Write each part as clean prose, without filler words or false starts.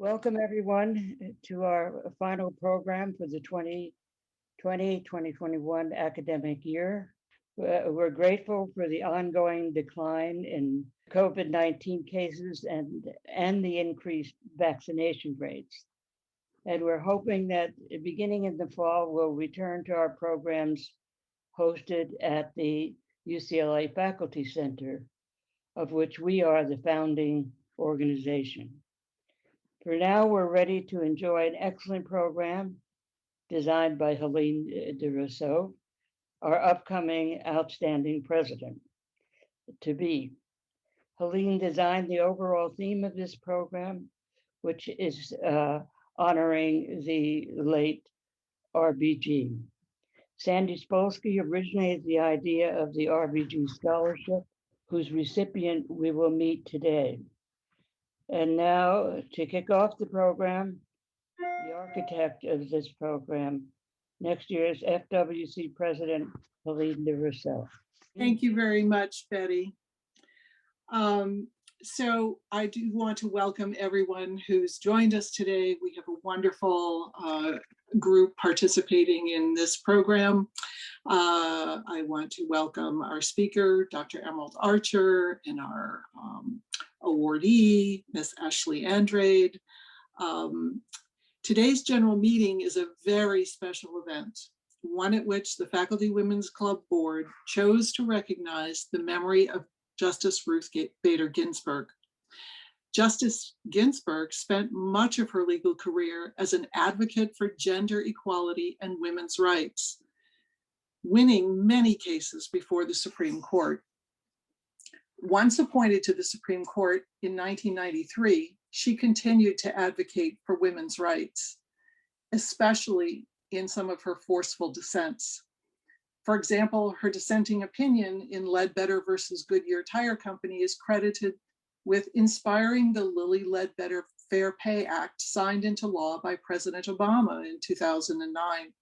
Welcome everyone to our final program for the 2020-2021 academic year. We're grateful for the ongoing decline in COVID-19 cases and the increased vaccination rates. And we're hoping that beginning in the fall, we'll return to our programs hosted at the UCLA Faculty Center, of which we are the founding organization. For now, we're ready to enjoy an excellent program designed by Helen Nefkins, our upcoming outstanding president to be. Helen designed the overall theme of this program, which is honoring the late Rbg. Sandy Spolsky originated the idea of the Rbg Scholarship, whose recipient we will meet today. And now, to kick off the program, the architect of this program, next year's FWC President, Helen Nefkins. Thank you very much, Betty. So I do want to welcome everyone who's joined us today. We have a wonderful group participating in this program. I want to welcome our speaker, Dr. Emerald Archer, and our awardee, Ms. Ashley Andrade. Today's general meeting is a very special event, one at which the Faculty Women's Club Board chose to recognize the memory of Justice Ruth Bader Ginsburg. Justice Ginsburg spent much of her legal career as an advocate for gender equality and women's rights, winning many cases before the Supreme Court. Once appointed to the Supreme Court in 1993, she continued to advocate for women's rights, especially in some of her forceful dissents. For example, her dissenting opinion in Ledbetter versus Goodyear Tire Company is credited with inspiring the Lilly Ledbetter Fair Pay Act signed into law by President Obama in 2009.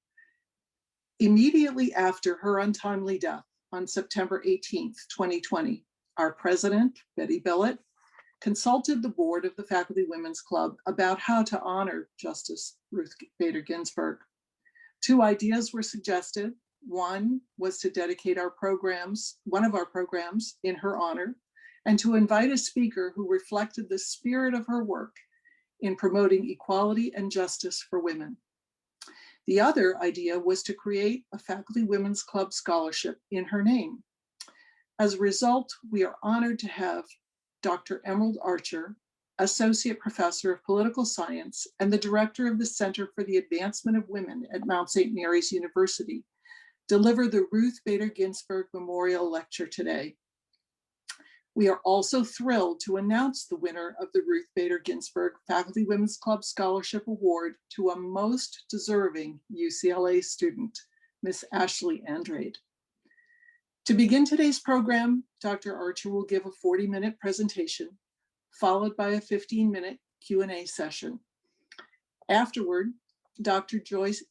Immediately after her untimely death on September 18th, 2020, our president, Betty Billett, consulted the board of the Faculty Women's Club about how to honor Justice Ruth Bader Ginsburg. Two ideas were suggested. One was to dedicate one of our programs in her honor, and to invite a speaker who reflected the spirit of her work in promoting equality and justice for women. The other idea was to create a Faculty Women's Club Scholarship in her name. As a result, we are honored to have Dr. Emerald Archer, Associate Professor of Political Science and the Director of the Center for the Advancement of Women at Mount St. Mary's University, deliver the Ruth Bader Ginsburg Memorial Lecture today. We are also thrilled to announce the winner of the Ruth Bader Ginsburg Faculty Women's Club Scholarship Award to a most deserving UCLA student, Ms. Ashley Andrade. To begin today's program, Dr. Archer will give a 40-minute presentation, followed by a 15-minute Q&A session. Afterward, Dr. Joyce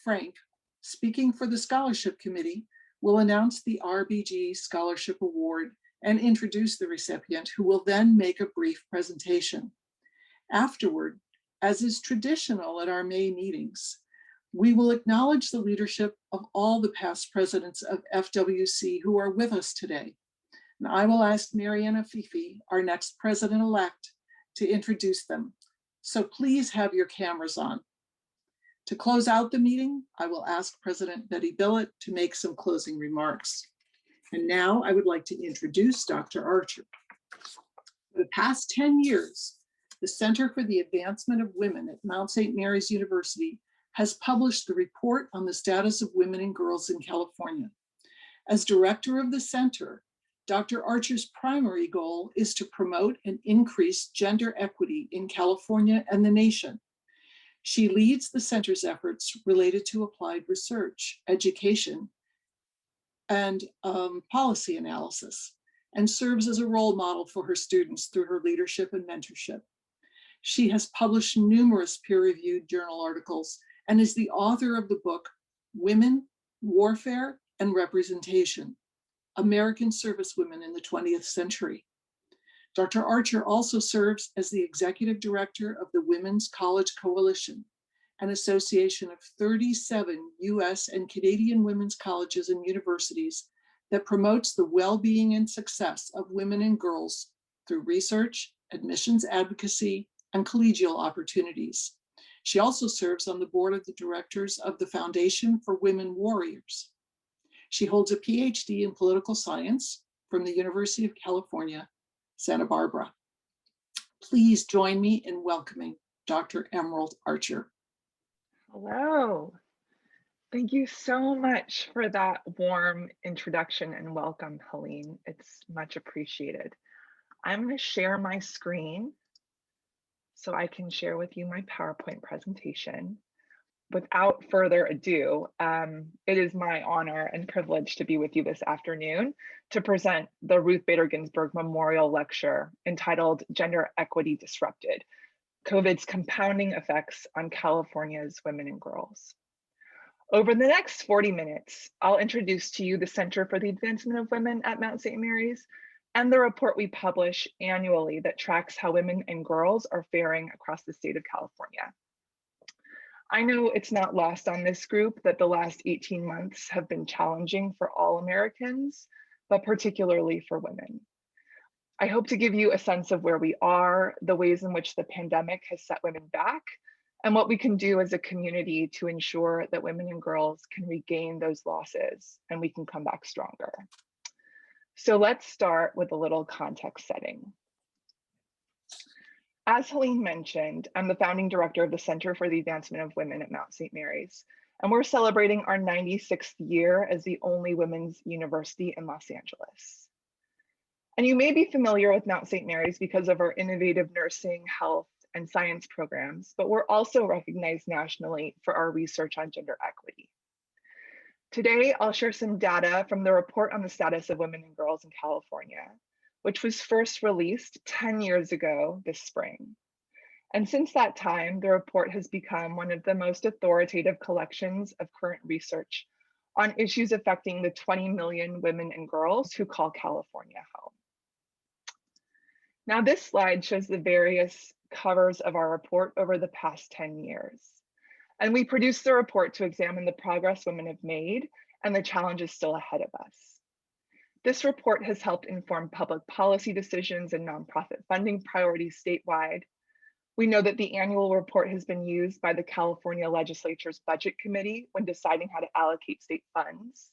Frank, speaking for the Scholarship Committee, will announce the Rbg Scholarship Award and introduce the recipient, who will then make a brief presentation. Afterward, as is traditional at our May meetings, we will acknowledge the leadership of all the past presidents of FWC who are with us today. And I will ask Mariana Fifi, our next president-elect, to introduce them. So please have your cameras on. To close out the meeting, I will ask President Betty Billett to make some closing remarks. And now I would like to introduce Dr. Archer. For the past 10 years, the Center for the Advancement of Women at Mount St. Mary's University has published the report on the status of women and girls in California. As director of the center, Dr. Archer's primary goal is to promote and increase gender equity in California and the nation. She leads the center's efforts related to applied research, education, and policy analysis, and serves as a role model for her students through her leadership and mentorship. She has published numerous peer-reviewed journal articles and is the author of the book, Women, Warfare, and Representation, American Servicewomen in the 20th Century. Dr. Archer also serves as the executive director of the Women's College Coalition, an association of 37 US and Canadian women's colleges and universities that promotes the well-being and success of women and girls through research, admissions advocacy, and collegial opportunities. She also serves on the board of the directors of the Foundation for Women Warriors. She holds a Ph.D. in political science from the University of California, Santa Barbara. Please join me in welcoming Dr. Emerald Archer. Hello. Thank you so much for that warm introduction and welcome, Helene. It's much appreciated. I'm going to share my screen so I can share with you my PowerPoint presentation. Without further ado, it is my honor and privilege to be with you this afternoon to present the Ruth Bader Ginsburg Memorial Lecture entitled Gender Equity Disrupted: COVID's Compounding Effects on California's Women and Girls. Over the next 40 minutes, I'll introduce to you the Center for the Advancement of Women at Mount St. Mary's and the report we publish annually that tracks how women and girls are faring across the state of California. I know it's not lost on this group that the last 18 months have been challenging for all Americans, but particularly for women. I hope to give you a sense of where we are, the ways in which the pandemic has set women back, and what we can do as a community to ensure that women and girls can regain those losses and we can come back stronger. So let's start with a little context setting. As Helene mentioned, I'm the founding director of the Center for the Advancement of Women at Mount St. Mary's, and we're celebrating our 96th year as the only women's university in Los Angeles. And you may be familiar with Mount St. Mary's because of our innovative nursing, health, and science programs, but we're also recognized nationally for our research on gender equity. Today, I'll share some data from the Report on the Status of Women and Girls in California, which was first released 10 years ago this spring. And since that time, the report has become one of the most authoritative collections of current research on issues affecting the 20 million women and girls who call California home. Now, this slide shows the various covers of our report over the past 10 years. And we produced the report to examine the progress women have made and the challenges still ahead of us. This report has helped inform public policy decisions and nonprofit funding priorities statewide. We know that the annual report has been used by the California Legislature's Budget Committee when deciding how to allocate state funds.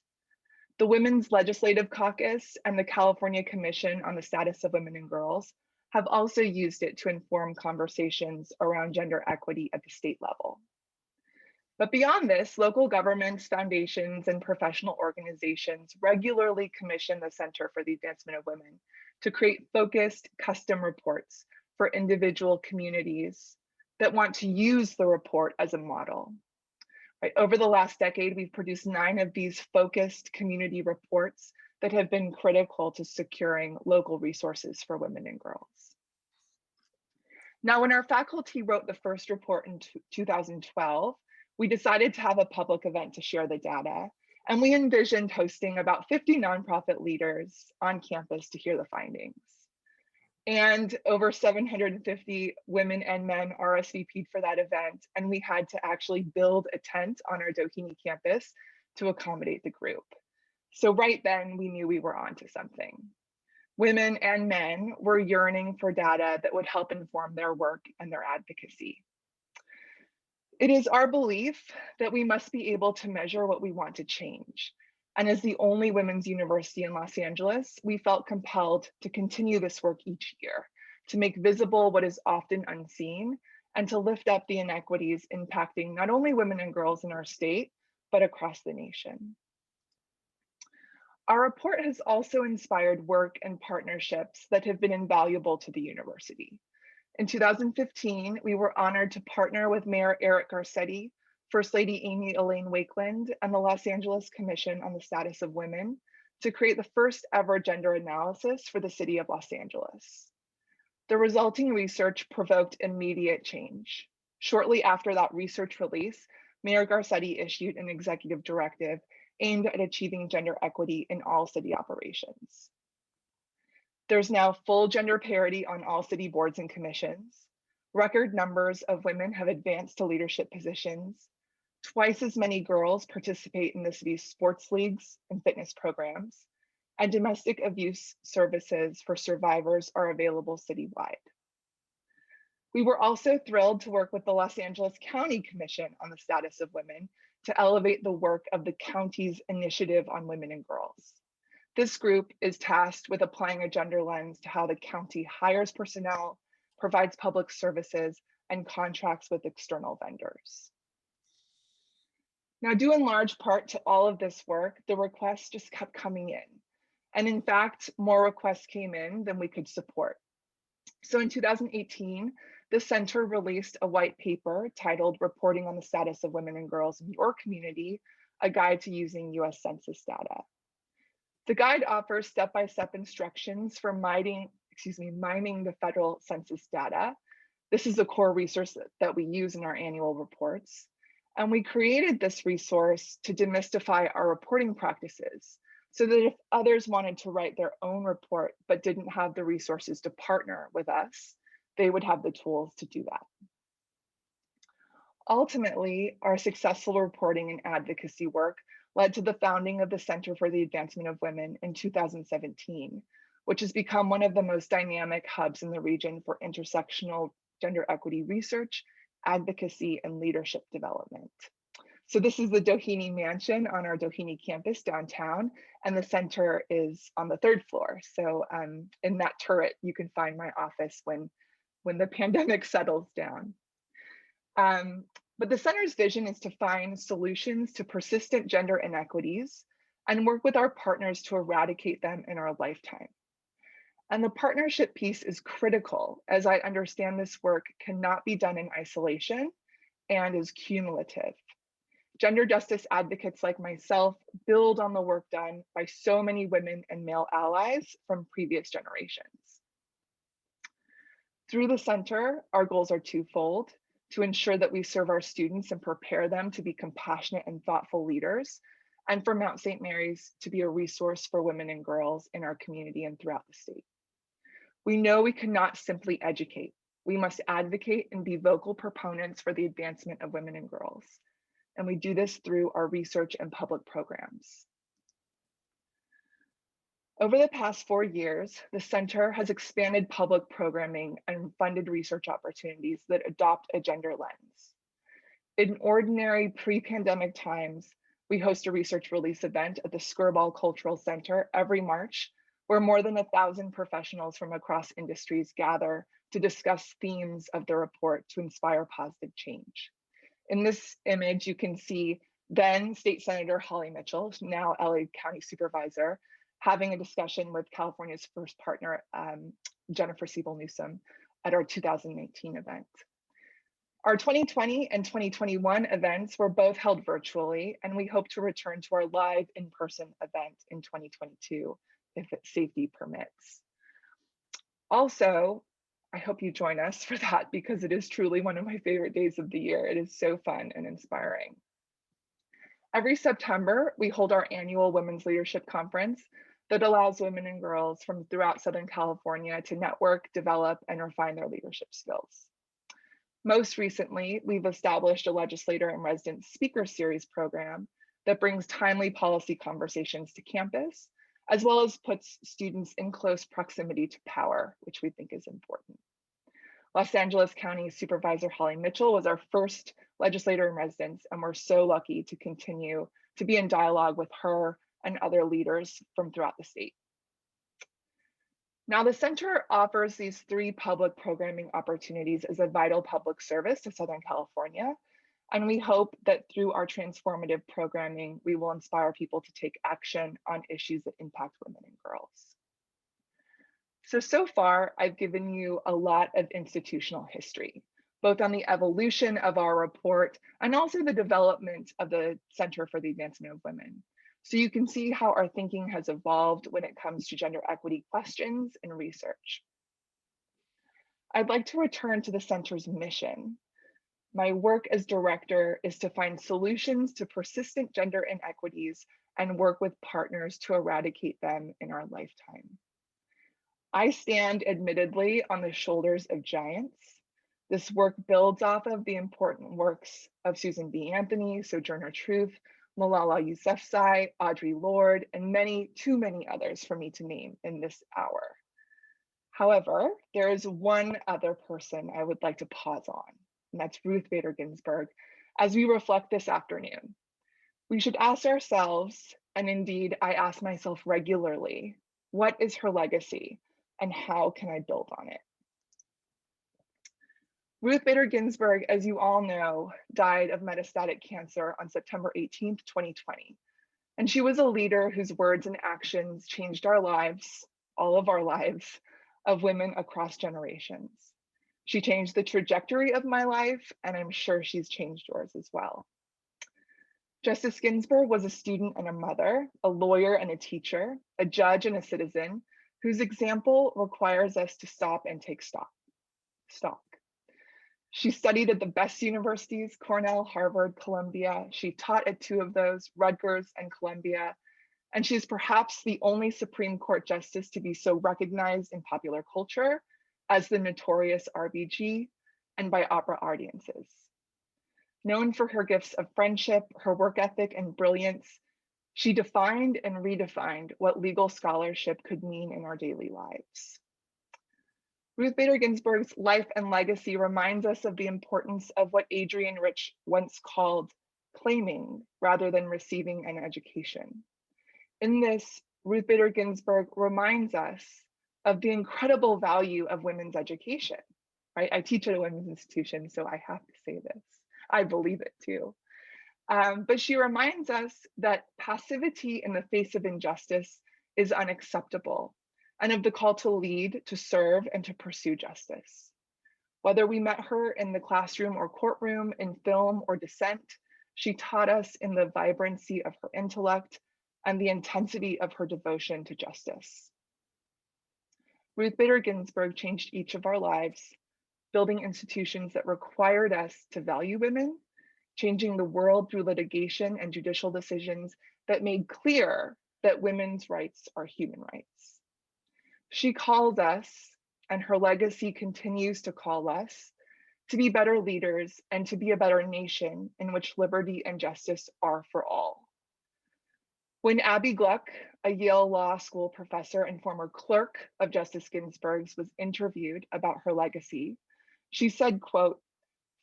The Women's Legislative Caucus and the California Commission on the Status of Women and Girls have also used it to inform conversations around gender equity at the state level. But beyond this, local governments, foundations, and professional organizations regularly commission the Center for the Advancement of Women to create focused custom reports for individual communities that want to use the report as a model. Right, over the last decade, we've produced 9 of these focused community reports that have been critical to securing local resources for women and girls. Now, when our faculty wrote the first report in 2012, we decided to have a public event to share the data, and we envisioned hosting about 50 nonprofit leaders on campus to hear the findings. And over 750 women and men RSVP'd for that event, and we had to actually build a tent on our Doheny campus to accommodate the group. So right then, we knew we were onto something. Women and men were yearning for data that would help inform their work and their advocacy. It is our belief that we must be able to measure what we want to change. And as the only women's university in Los Angeles, we felt compelled to continue this work each year, to make visible what is often unseen, and to lift up the inequities impacting not only women and girls in our state, but across the nation. Our report has also inspired work and partnerships that have been invaluable to the university. In 2015, we were honored to partner with Mayor Eric Garcetti, First Lady Amy Elaine Wakeland, and the Los Angeles Commission on the Status of Women to create the first ever gender analysis for the city of Los Angeles. The resulting research provoked immediate change. Shortly after that research release, Mayor Garcetti issued an executive directive aimed at achieving gender equity in all city operations. There's now full gender parity on all city boards and commissions. Record numbers of women have advanced to leadership positions. Twice as many girls participate in the city's sports leagues and fitness programs, and domestic abuse services for survivors are available citywide. We were also thrilled to work with the Los Angeles County Commission on the Status of Women to elevate the work of the county's Initiative on Women and Girls. This group is tasked with applying a gender lens to how the county hires personnel, provides public services, and contracts with external vendors. Now, due in large part to all of this work, the requests just kept coming in. And in fact, more requests came in than we could support. So in 2018, the center released a white paper titled Reporting on the Status of Women and Girls in Your Community, a guide to using US Census data. The guide offers step-by-step instructions for mining the federal census data. This is a core resource that we use in our annual reports. And we created this resource to demystify our reporting practices so that if others wanted to write their own report but didn't have the resources to partner with us, they would have the tools to do that. Ultimately, our successful reporting and advocacy work led to the founding of the Center for the Advancement of Women in 2017, which has become one of the most dynamic hubs in the region for intersectional gender equity research, advocacy, and leadership development. So this is the Doheny Mansion on our Doheny campus downtown, and the center is on the 3rd floor. So in that turret, you can find my office when the pandemic settles down. But the center's vision is to find solutions to persistent gender inequities and work with our partners to eradicate them in our lifetime. And the partnership piece is critical, as I understand this work cannot be done in isolation and is cumulative. Gender justice advocates like myself build on the work done by so many women and male allies from previous generations. Through the center, our goals are twofold: to ensure that we serve our students and prepare them to be compassionate and thoughtful leaders, and for Mount St. Mary's to be a resource for women and girls in our community and throughout the state. We know we cannot simply educate. We must advocate and be vocal proponents for the advancement of women and girls. And we do this through our research and public programs. Over the past 4 years, the center has expanded public programming and funded research opportunities that adopt a gender lens. In ordinary pre-pandemic times, we host a research release event at the Skirball Cultural Center every March, where more than 1,000 professionals from across industries gather to discuss themes of the report to inspire positive change. In this image, you can see then State Senator Holly Mitchell, now LA County Supervisor, having a discussion with California's first partner, Jennifer Siebel Newsom, at our 2019 event. Our 2020 and 2021 events were both held virtually, and we hope to return to our live in-person event in 2022, if safety permits. Also, I hope you join us for that, because it is truly one of my favorite days of the year. It is so fun and inspiring. Every September, we hold our annual Women's Leadership Conference that allows women and girls from throughout Southern California to network, develop, and refine their leadership skills. Most recently, we've established a Legislator in Residence Speaker Series program that brings timely policy conversations to campus, as well as puts students in close proximity to power, which we think is important. Los Angeles County Supervisor Holly Mitchell was our first Legislator in Residence, and we're so lucky to continue to be in dialogue with her and other leaders from throughout the state. Now, the center offers these 3 public programming opportunities as a vital public service to Southern California, and we hope that through our transformative programming, we will inspire people to take action on issues that impact women and girls. So far, I've given you a lot of institutional history, both on the evolution of our report and also the development of the Center for the Advancement of Women. So you can see how our thinking has evolved when it comes to gender equity questions and research. I'd like to return to the center's mission. My work as director is to find solutions to persistent gender inequities and work with partners to eradicate them in our lifetime. I stand admittedly on the shoulders of giants. This work builds off of the important works of Susan B. Anthony, Sojourner Truth, Malala Yousafzai, Audre Lorde, and too many others for me to name in this hour. However, there is one other person I would like to pause on, and that's Ruth Bader Ginsburg, as we reflect this afternoon. We should ask ourselves, and indeed I ask myself regularly, what is her legacy and how can I build on it? Ruth Bader Ginsburg, as you all know, died of metastatic cancer on September 18th, 2020. And she was a leader whose words and actions changed our lives, all of our lives, of women across generations. She changed the trajectory of my life, and I'm sure she's changed yours as well. Justice Ginsburg was a student and a mother, a lawyer and a teacher, a judge and a citizen, whose example requires us to stop and take stock. She studied at the best universities, Cornell, Harvard, Columbia. She taught at two of those, Rutgers and Columbia. And she's perhaps the only Supreme Court justice to be so recognized in popular culture as the notorious RBG and by opera audiences. Known for her gifts of friendship, her work ethic, and brilliance, she defined and redefined what legal scholarship could mean in our daily lives. Ruth Bader Ginsburg's life and legacy reminds us of the importance of what Adrienne Rich once called claiming rather than receiving an education. In this, Ruth Bader Ginsburg reminds us of the incredible value of women's education, right? I teach at a women's institution, so I have to say this. I believe it too. But she reminds us that passivity in the face of injustice is unacceptable, and of the call to lead, to serve, and to pursue justice. Whether we met her in the classroom or courtroom, in film or dissent, she taught us in the vibrancy of her intellect and the intensity of her devotion to justice. Ruth Bader Ginsburg changed each of our lives, building institutions that required us to value women, changing the world through litigation and judicial decisions that made clear that women's rights are human rights. She called us, and her legacy continues to call us, to be better leaders and to be a better nation in which liberty and justice are for all. When Abby Gluck, a Yale Law School professor and former clerk of Justice Ginsburg's, was interviewed about her legacy, she said, quote,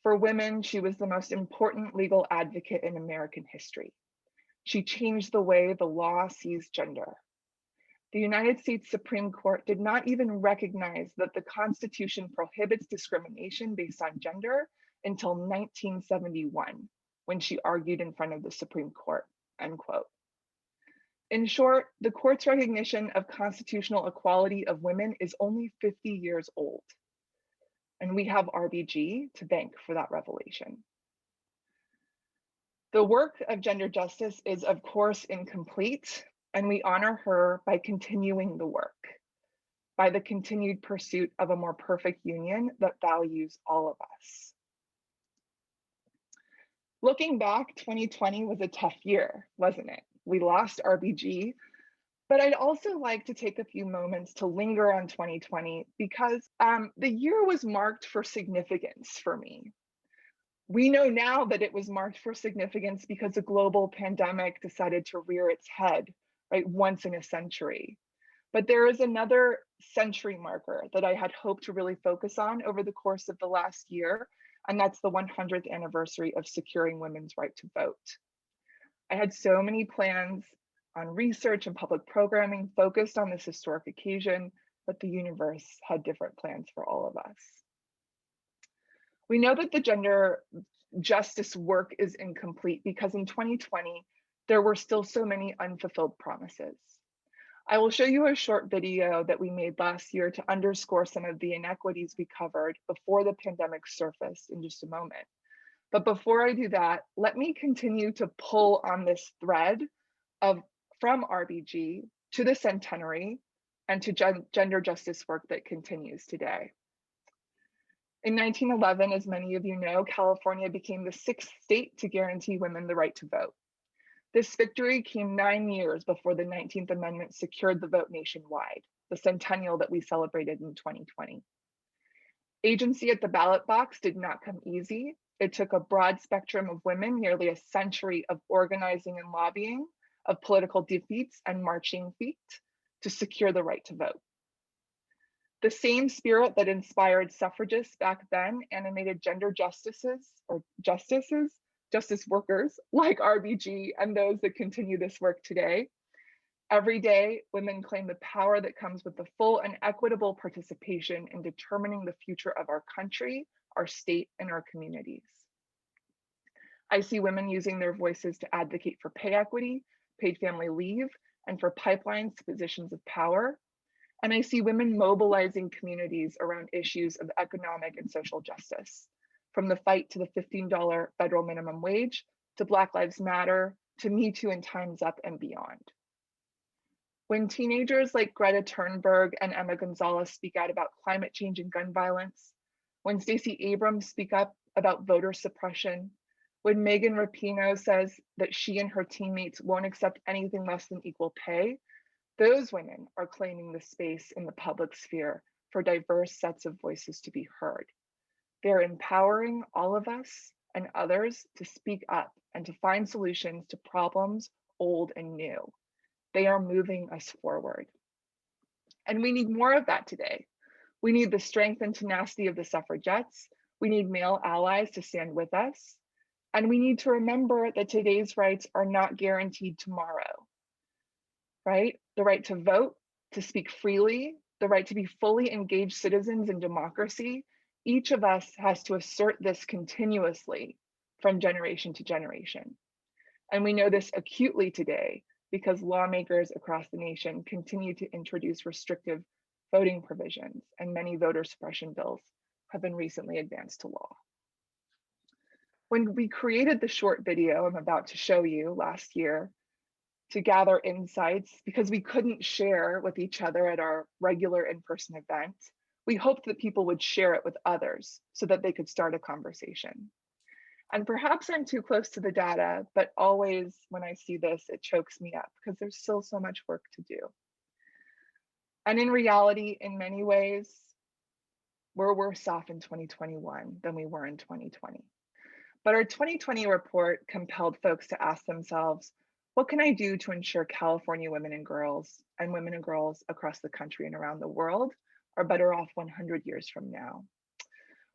"For women, she was the most important legal advocate in American history. She changed the way the law sees gender. The United States Supreme Court did not even recognize that the Constitution prohibits discrimination based on gender until 1971, when she argued in front of the Supreme Court," end quote. In short, the court's recognition of constitutional equality of women is only 50 years old. And we have RBG to thank for that revelation. The work of gender justice is, of course, incomplete, and we honor her by continuing the work, by the continued pursuit of a more perfect union that values all of us. Looking back, 2020 was a tough year, wasn't it? We lost RBG, but I'd also like to take a few moments to linger on 2020 because the year was marked for significance for me. We know now that it was marked for significance because a global pandemic decided to rear its head, right, once in a century. But there is another century marker that I had hoped to really focus on over the course of the last year, and that's the 100th anniversary of securing women's right to vote. I had so many plans on research and public programming focused on this historic occasion, but the universe had different plans for all of us. We know that the gender justice work is incomplete because in 2020, there were still so many unfulfilled promises. I will show you a short video that we made last year to underscore some of the inequities we covered before the pandemic surfaced in just a moment. But before I do that, let me continue to pull on this thread from RBG to the centenary and to gender justice work that continues today. In 1911, as many of you know, California became the 6th state to guarantee women the right to vote. This victory came 9 years before the 19th Amendment secured the vote nationwide. the centennial that we celebrated in 2020. Agency at the ballot box did not come easy. It took a broad spectrum of women, nearly a century of organizing and lobbying, of political defeats and marching feet to secure the right to vote. The same spirit that inspired suffragists back then animated gender justice workers like Rbg and those that continue this work today. Every day, women claim the power that comes with the full and equitable participation in determining the future of our country, our state, and our communities. I see women using their voices to advocate for pay equity, paid family leave, and for pipelines to positions of power. And I see women mobilizing communities around issues of economic and social justice, from the fight to the $15 federal minimum wage, to Black Lives Matter, to Me Too and Time's Up and beyond. When teenagers like Greta Thunberg and Emma Gonzalez speak out about climate change and gun violence, when Stacey Abrams speak up about voter suppression, when Megan Rapinoe says that she and her teammates won't accept anything less than equal pay, those women are claiming the space in the public sphere for diverse sets of voices to be heard. They're empowering all of us and others to speak up and to find solutions to problems old and new. They are moving us forward. And we need more of that today. We need the strength and tenacity of the suffragettes. We need male allies to stand with us. And we need to remember that today's rights are not guaranteed tomorrow, right? The right to vote, to speak freely, the right to be fully engaged citizens in democracy. Each of us has to assert this continuously from generation to generation. And we know this acutely today because lawmakers across the nation continue to introduce restrictive voting provisions, and many voter suppression bills have been recently advanced to law. When we created the short video I'm about to show you last year to gather insights, because we couldn't share with each other at our regular in-person event, we hoped that people would share it with others so that they could start a conversation. And perhaps I'm too close to the data, but always when I see this, it chokes me up because there's still so much work to do. And in reality, in many ways, we're worse off in 2021 than we were in 2020. But our 2020 report compelled folks to ask themselves, what can I do to ensure California women and girls across the country and around the world are better off 100 years from now?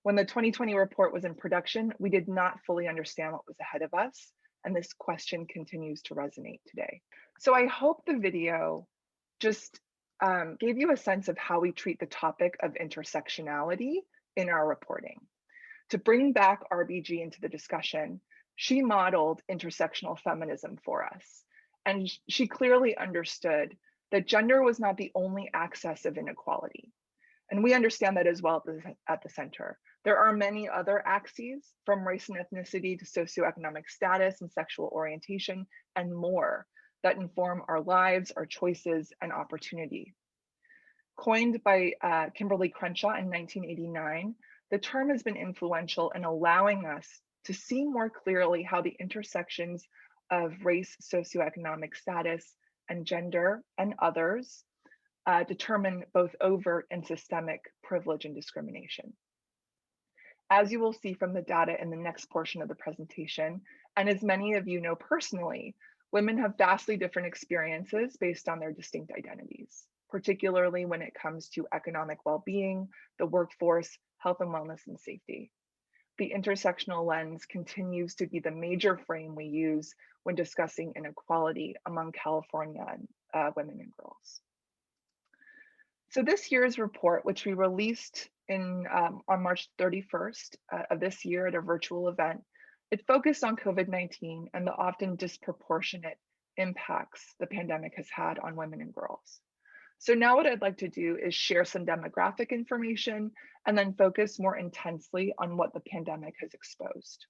When the 2020 report was in production, we did not fully understand what was ahead of us, and this question continues to resonate today. So I hope the video just gave you a sense of how we treat the topic of intersectionality in our reporting. To bring back Rbg into the discussion, she modeled intersectional feminism for us, and she clearly understood that gender was not the only axis of inequality. And we understand that as well at the center. There are many other axes, from race and ethnicity to socioeconomic status and sexual orientation and more, that inform our lives, our choices, and opportunity. Coined by Kimberly Crenshaw in 1989, the term has been influential in allowing us to see more clearly how the intersections of race, socioeconomic status, and gender and others determine both overt and systemic privilege and discrimination. As you will see from the data in the next portion of the presentation, and as many of you know personally, women have vastly different experiences based on their distinct identities, particularly when it comes to economic well-being, the workforce, health and wellness, and safety. The intersectional lens continues to be the major frame we use when discussing inequality among California women and girls. So this year's report, which we released on March 31st of this year at a virtual event, it focused on COVID-19 and the often disproportionate impacts the pandemic has had on women and girls. So now what I'd like to do is share some demographic information and then focus more intensely on what the pandemic has exposed.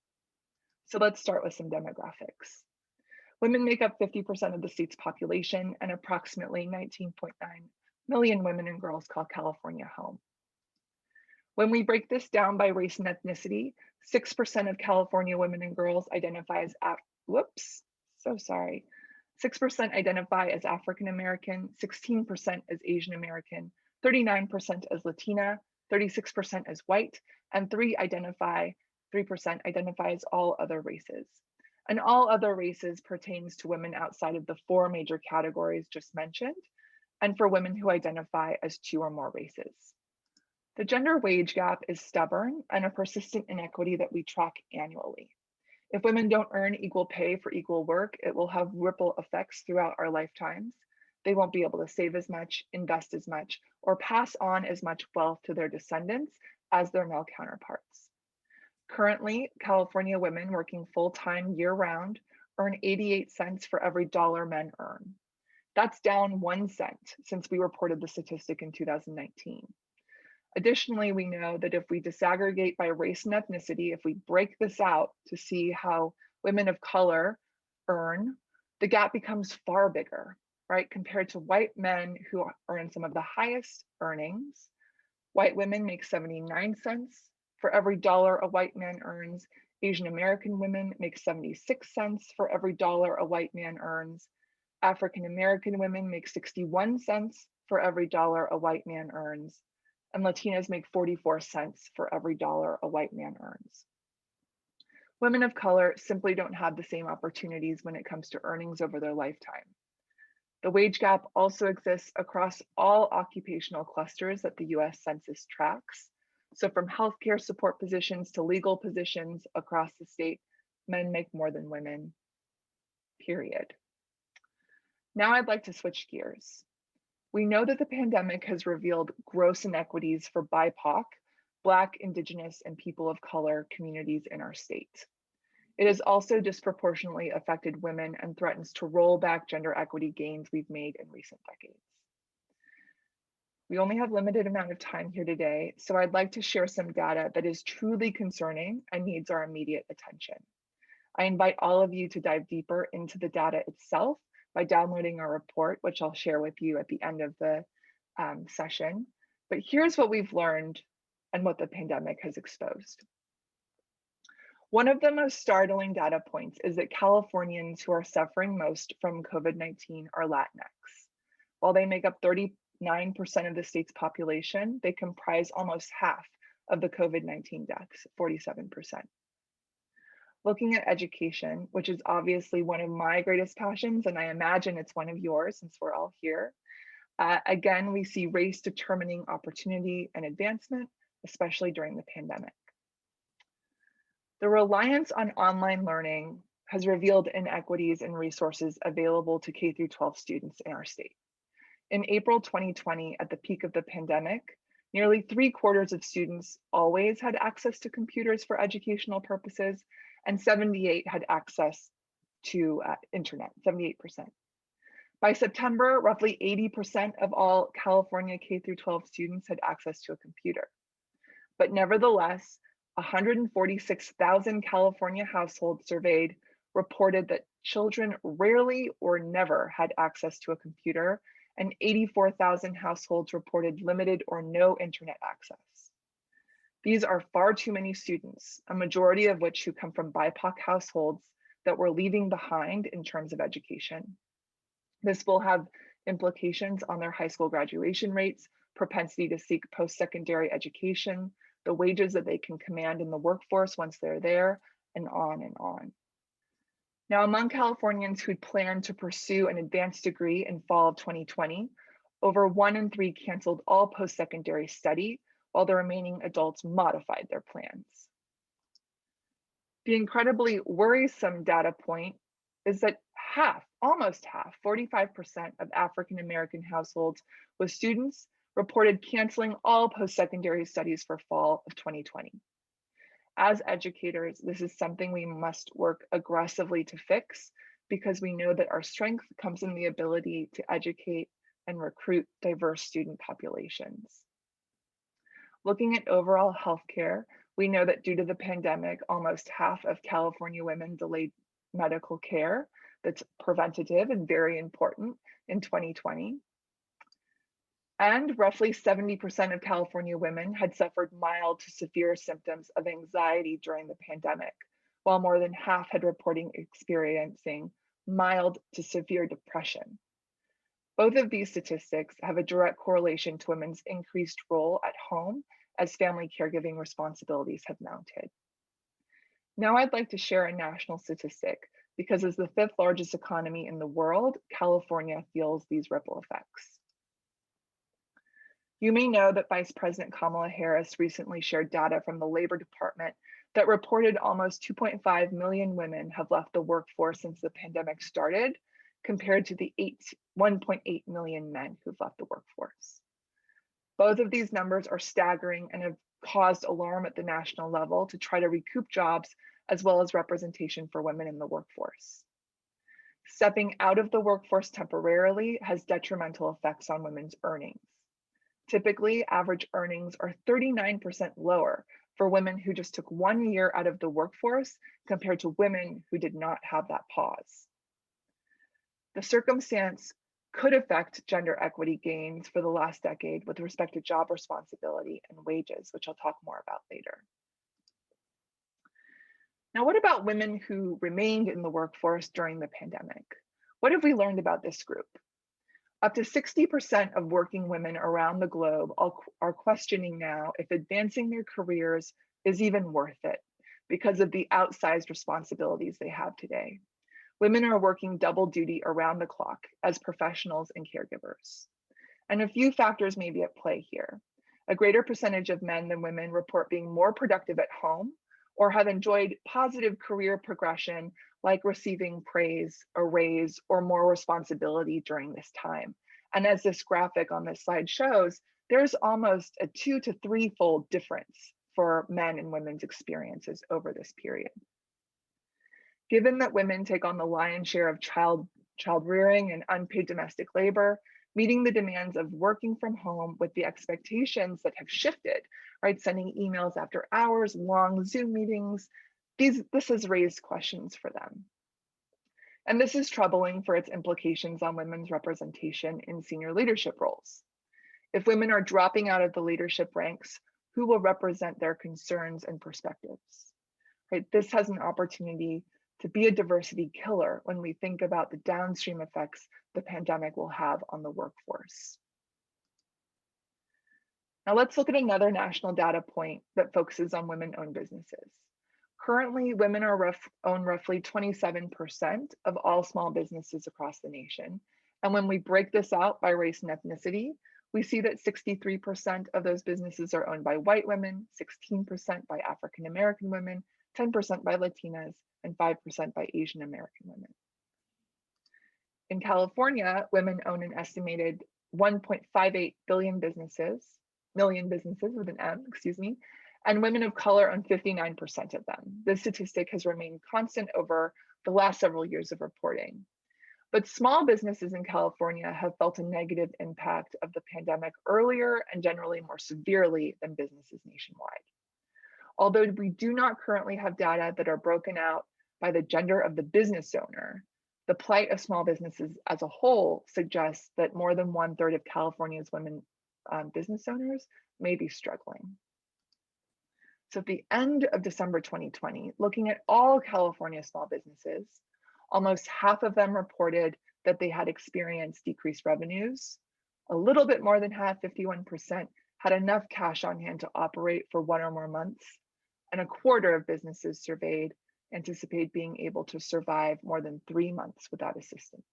So let's start with some demographics. Women make up 50% of the state's population, and approximately 19.9 million women and girls call California home. When we break this down by race and ethnicity, 6% of California women and girls identify as 6% identify as African American, 16% as Asian American, 39% as Latina, 36% as white, and 3% identify as all other races. And all other races pertains to women outside of the 4 major categories just mentioned, and for women who identify as 2 or more races. The gender wage gap is stubborn and a persistent inequity that we track annually. If women don't earn equal pay for equal work, it will have ripple effects throughout our lifetimes. They won't be able to save as much, invest as much, or pass on as much wealth to their descendants as their male counterparts. Currently, California women working full-time year-round earn 88 cents for every dollar men earn. That's down 1 cent since we reported the statistic in 2019. Additionally, we know that if we disaggregate by race and ethnicity, if we break this out to see how women of color earn, the gap becomes far bigger, right? Compared to white men who earn some of the highest earnings, white women make 79 cents for every dollar a white man earns. Asian American women make 76 cents for every dollar a white man earns. African American women make 61 cents for every dollar a white man earns. And Latinas make 44 cents for every dollar a white man earns. Women of color simply don't have the same opportunities when it comes to earnings over their lifetime. The wage gap also exists across all occupational clusters that the US Census tracks. So from healthcare support positions to legal positions across the state, men make more than women, period. Now I'd like to switch gears. We know that the pandemic has revealed gross inequities for BIPOC, Black, Indigenous, and people of color communities in our state. It has also disproportionately affected women and threatens to roll back gender equity gains we've made in recent decades. We only have limited amount of time here today, so I'd like to share some data that is truly concerning and needs our immediate attention. I invite all of you to dive deeper into the data itself by downloading our report, which I'll share with you at the end of the session. But here's what we've learned and what the pandemic has exposed. One of the most startling data points is that Californians who are suffering most from COVID-19 are Latinx. While they make up 39% of the state's population, they comprise almost half of the COVID-19 deaths, 47%. Looking at education, which is obviously one of my greatest passions, and I imagine it's one of yours since we're all here. Again, we see race determining opportunity and advancement, especially during the pandemic. The reliance on online learning has revealed inequities in resources available to K-12 students in our state. In April 2020, at the peak of the pandemic, nearly 3/4 of students always had access to computers for educational purposes, and 78 had access to internet, 78%. By September, roughly 80% of all California K-12 students had access to a computer. But nevertheless, 146,000 California households surveyed reported that children rarely or never had access to a computer, and 84,000 households reported limited or no internet access. These are far too many students, a majority of which who come from BIPOC households that we're leaving behind in terms of education. This will have implications on their high school graduation rates, propensity to seek post-secondary education, the wages that they can command in the workforce once they're there, and on and on. Now, among Californians who'd planned to pursue an advanced degree in fall of 2020, over 1 in 3 canceled all post-secondary study, while the remaining adults modified their plans. The incredibly worrisome data point is that almost half, 45% of African American households with students reported canceling all post-secondary studies for fall of 2020. As educators, this is something we must work aggressively to fix, because we know that our strength comes in the ability to educate and recruit diverse student populations. Looking at overall healthcare, we know that due to the pandemic, almost half of California women delayed medical care that's preventative and very important in 2020. And roughly 70% of California women had suffered mild to severe symptoms of anxiety during the pandemic, while more than half had reporting experiencing mild to severe depression. Both of these statistics have a direct correlation to women's increased role at home as family caregiving responsibilities have mounted. Now I'd like to share a national statistic because as the 5th largest economy in the world, California feels these ripple effects. You may know that Vice President Kamala Harris recently shared data from the Labor Department that reported almost 2.5 million women have left the workforce since the pandemic started, compared to the 1.8 million men who've left the workforce. Both of these numbers are staggering and have caused alarm at the national level to try to recoup jobs as well as representation for women in the workforce. Stepping out of the workforce temporarily has detrimental effects on women's earnings. Typically, average earnings are 39% lower for women who just took 1 year out of the workforce compared to women who did not have that pause. The circumstance could affect gender equity gains for the last decade with respect to job responsibility and wages, which I'll talk more about later. Now, what about women who remained in the workforce during the pandemic? What have we learned about this group? Up to 60% of working women around the globe are questioning now if advancing their careers is even worth it because of the outsized responsibilities they have today. Women are working double duty around the clock as professionals and caregivers. And a few factors may be at play here. A greater percentage of men than women report being more productive at home or have enjoyed positive career progression like receiving praise, a raise, or more responsibility during this time. And as this graphic on this slide shows, there's almost a 2 to 3-fold difference for men and women's experiences over this period. Given that women take on the lion's share of child rearing and unpaid domestic labor, meeting the demands of working from home with the expectations that have shifted, right? Sending emails after hours, long Zoom meetings, this has raised questions for them. And this is troubling for its implications on women's representation in senior leadership roles. If women are dropping out of the leadership ranks, who will represent their concerns and perspectives? Right? This has an opportunity to be a diversity killer when we think about the downstream effects the pandemic will have on the workforce. Now let's look at another national data point that focuses on women-owned businesses. Currently, women own roughly 27% of all small businesses across the nation. And when we break this out by race and ethnicity, we see that 63% of those businesses are owned by white women, 16% by African American women, 10% by Latinas, and 5% by Asian American women. In California, women own an estimated 1.58 million businesses with an M, and women of color own 59% of them. This statistic has remained constant over the last several years of reporting. But small businesses in California have felt a negative impact of the pandemic earlier and generally more severely than businesses nationwide. Although we do not currently have data that are broken out by the gender of the business owner, the plight of small businesses as a whole suggests that more than 1/3 of California's women business owners may be struggling. So at the end of December 2020, looking at all California small businesses, almost half of them reported that they had experienced decreased revenues. A little bit more than half, 51%, had enough cash on hand to operate for 1 or more months, and a quarter of businesses surveyed anticipate being able to survive more than 3 months without assistance.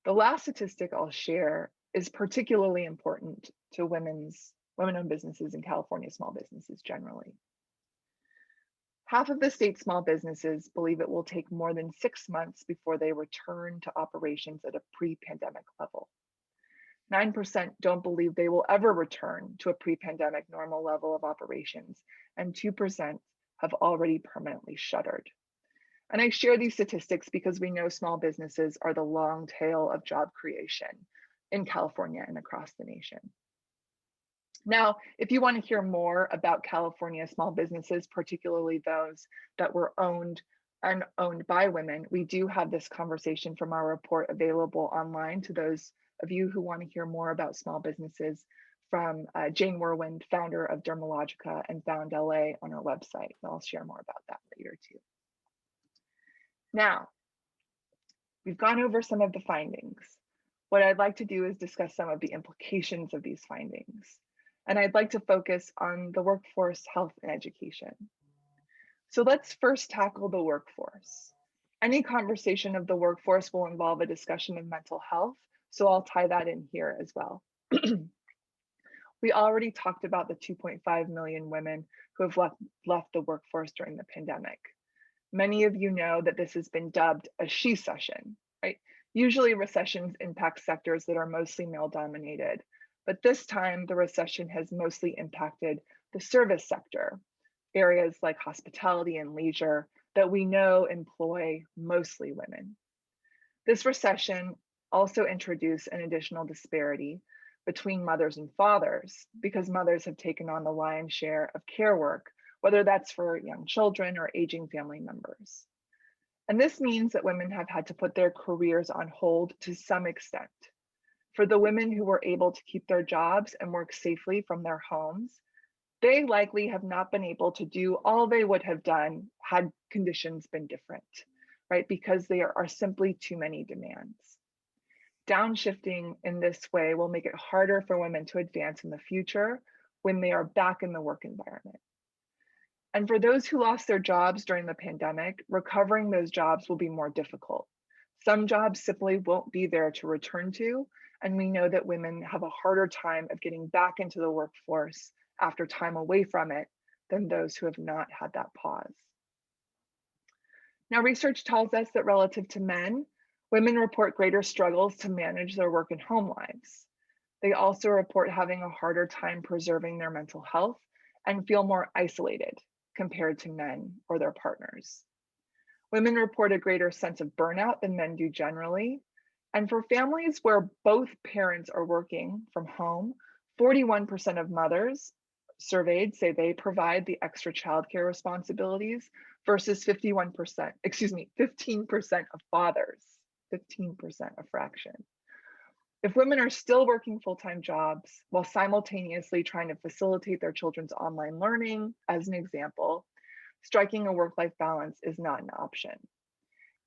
The last statistic I'll share is particularly important to women-owned businesses in California small businesses generally. Half of the state's small businesses believe it will take more than 6 months before they return to operations at a pre-pandemic level. 9% don't believe they will ever return to a pre-pandemic normal level of operations, and 2% have already permanently shuttered. And I share these statistics because we know small businesses are the long tail of job creation in California and across the nation. Now, if you want to hear more about California small businesses, particularly those that were owned by women, we do have this conversation from our report available online to those of you who want to hear more about small businesses from Jane Werwind, founder of Dermalogica and Found LA, on our website. And I'll share more about that later too. Now, We've gone over some of the findings. What I'd like to do is discuss some of the implications of these findings. And I'd like to focus on the workforce, health, and education. So let's first tackle the workforce. Any conversation of the workforce will involve a discussion of mental health, so I'll tie that in here as well. We already talked about the 2.5 million women who have left the workforce during the pandemic. Many of you know that this has been dubbed a she session, right? Usually recessions impact sectors that are mostly male dominated, but this time the recession has mostly impacted the service sector, areas like hospitality and leisure that we know employ mostly women. This recession also introduced an additional disparity between mothers and fathers because mothers have taken on the lion's share of care work, whether that's for young children or aging family members. And this means that women have had to put their careers on hold to some extent. For the women who were able to keep their jobs and work safely from their homes, they likely have not been able to do all they would have done had conditions been different, right? Because there are simply too many demands. Downshifting in this way will make it harder for women to advance in the future when they are back in the work environment. And for those who lost their jobs during the pandemic, recovering those jobs will be more difficult. Some jobs simply won't be there to return to, and we know that women have a harder time of getting back into the workforce after time away from it than those who have not had that pause. Now, research tells us that relative to men, women report greater struggles to manage their work and home lives. They also report having a harder time preserving their mental health and feel more isolated compared to men or their partners. Women report a greater sense of burnout than men do generally. And for families where both parents are working from home, 41% of mothers surveyed say they provide the extra childcare responsibilities versus 15% of fathers, 15%, a fraction. If women are still working full-time jobs while simultaneously trying to facilitate their children's online learning, as an example, striking a work-life balance is not an option.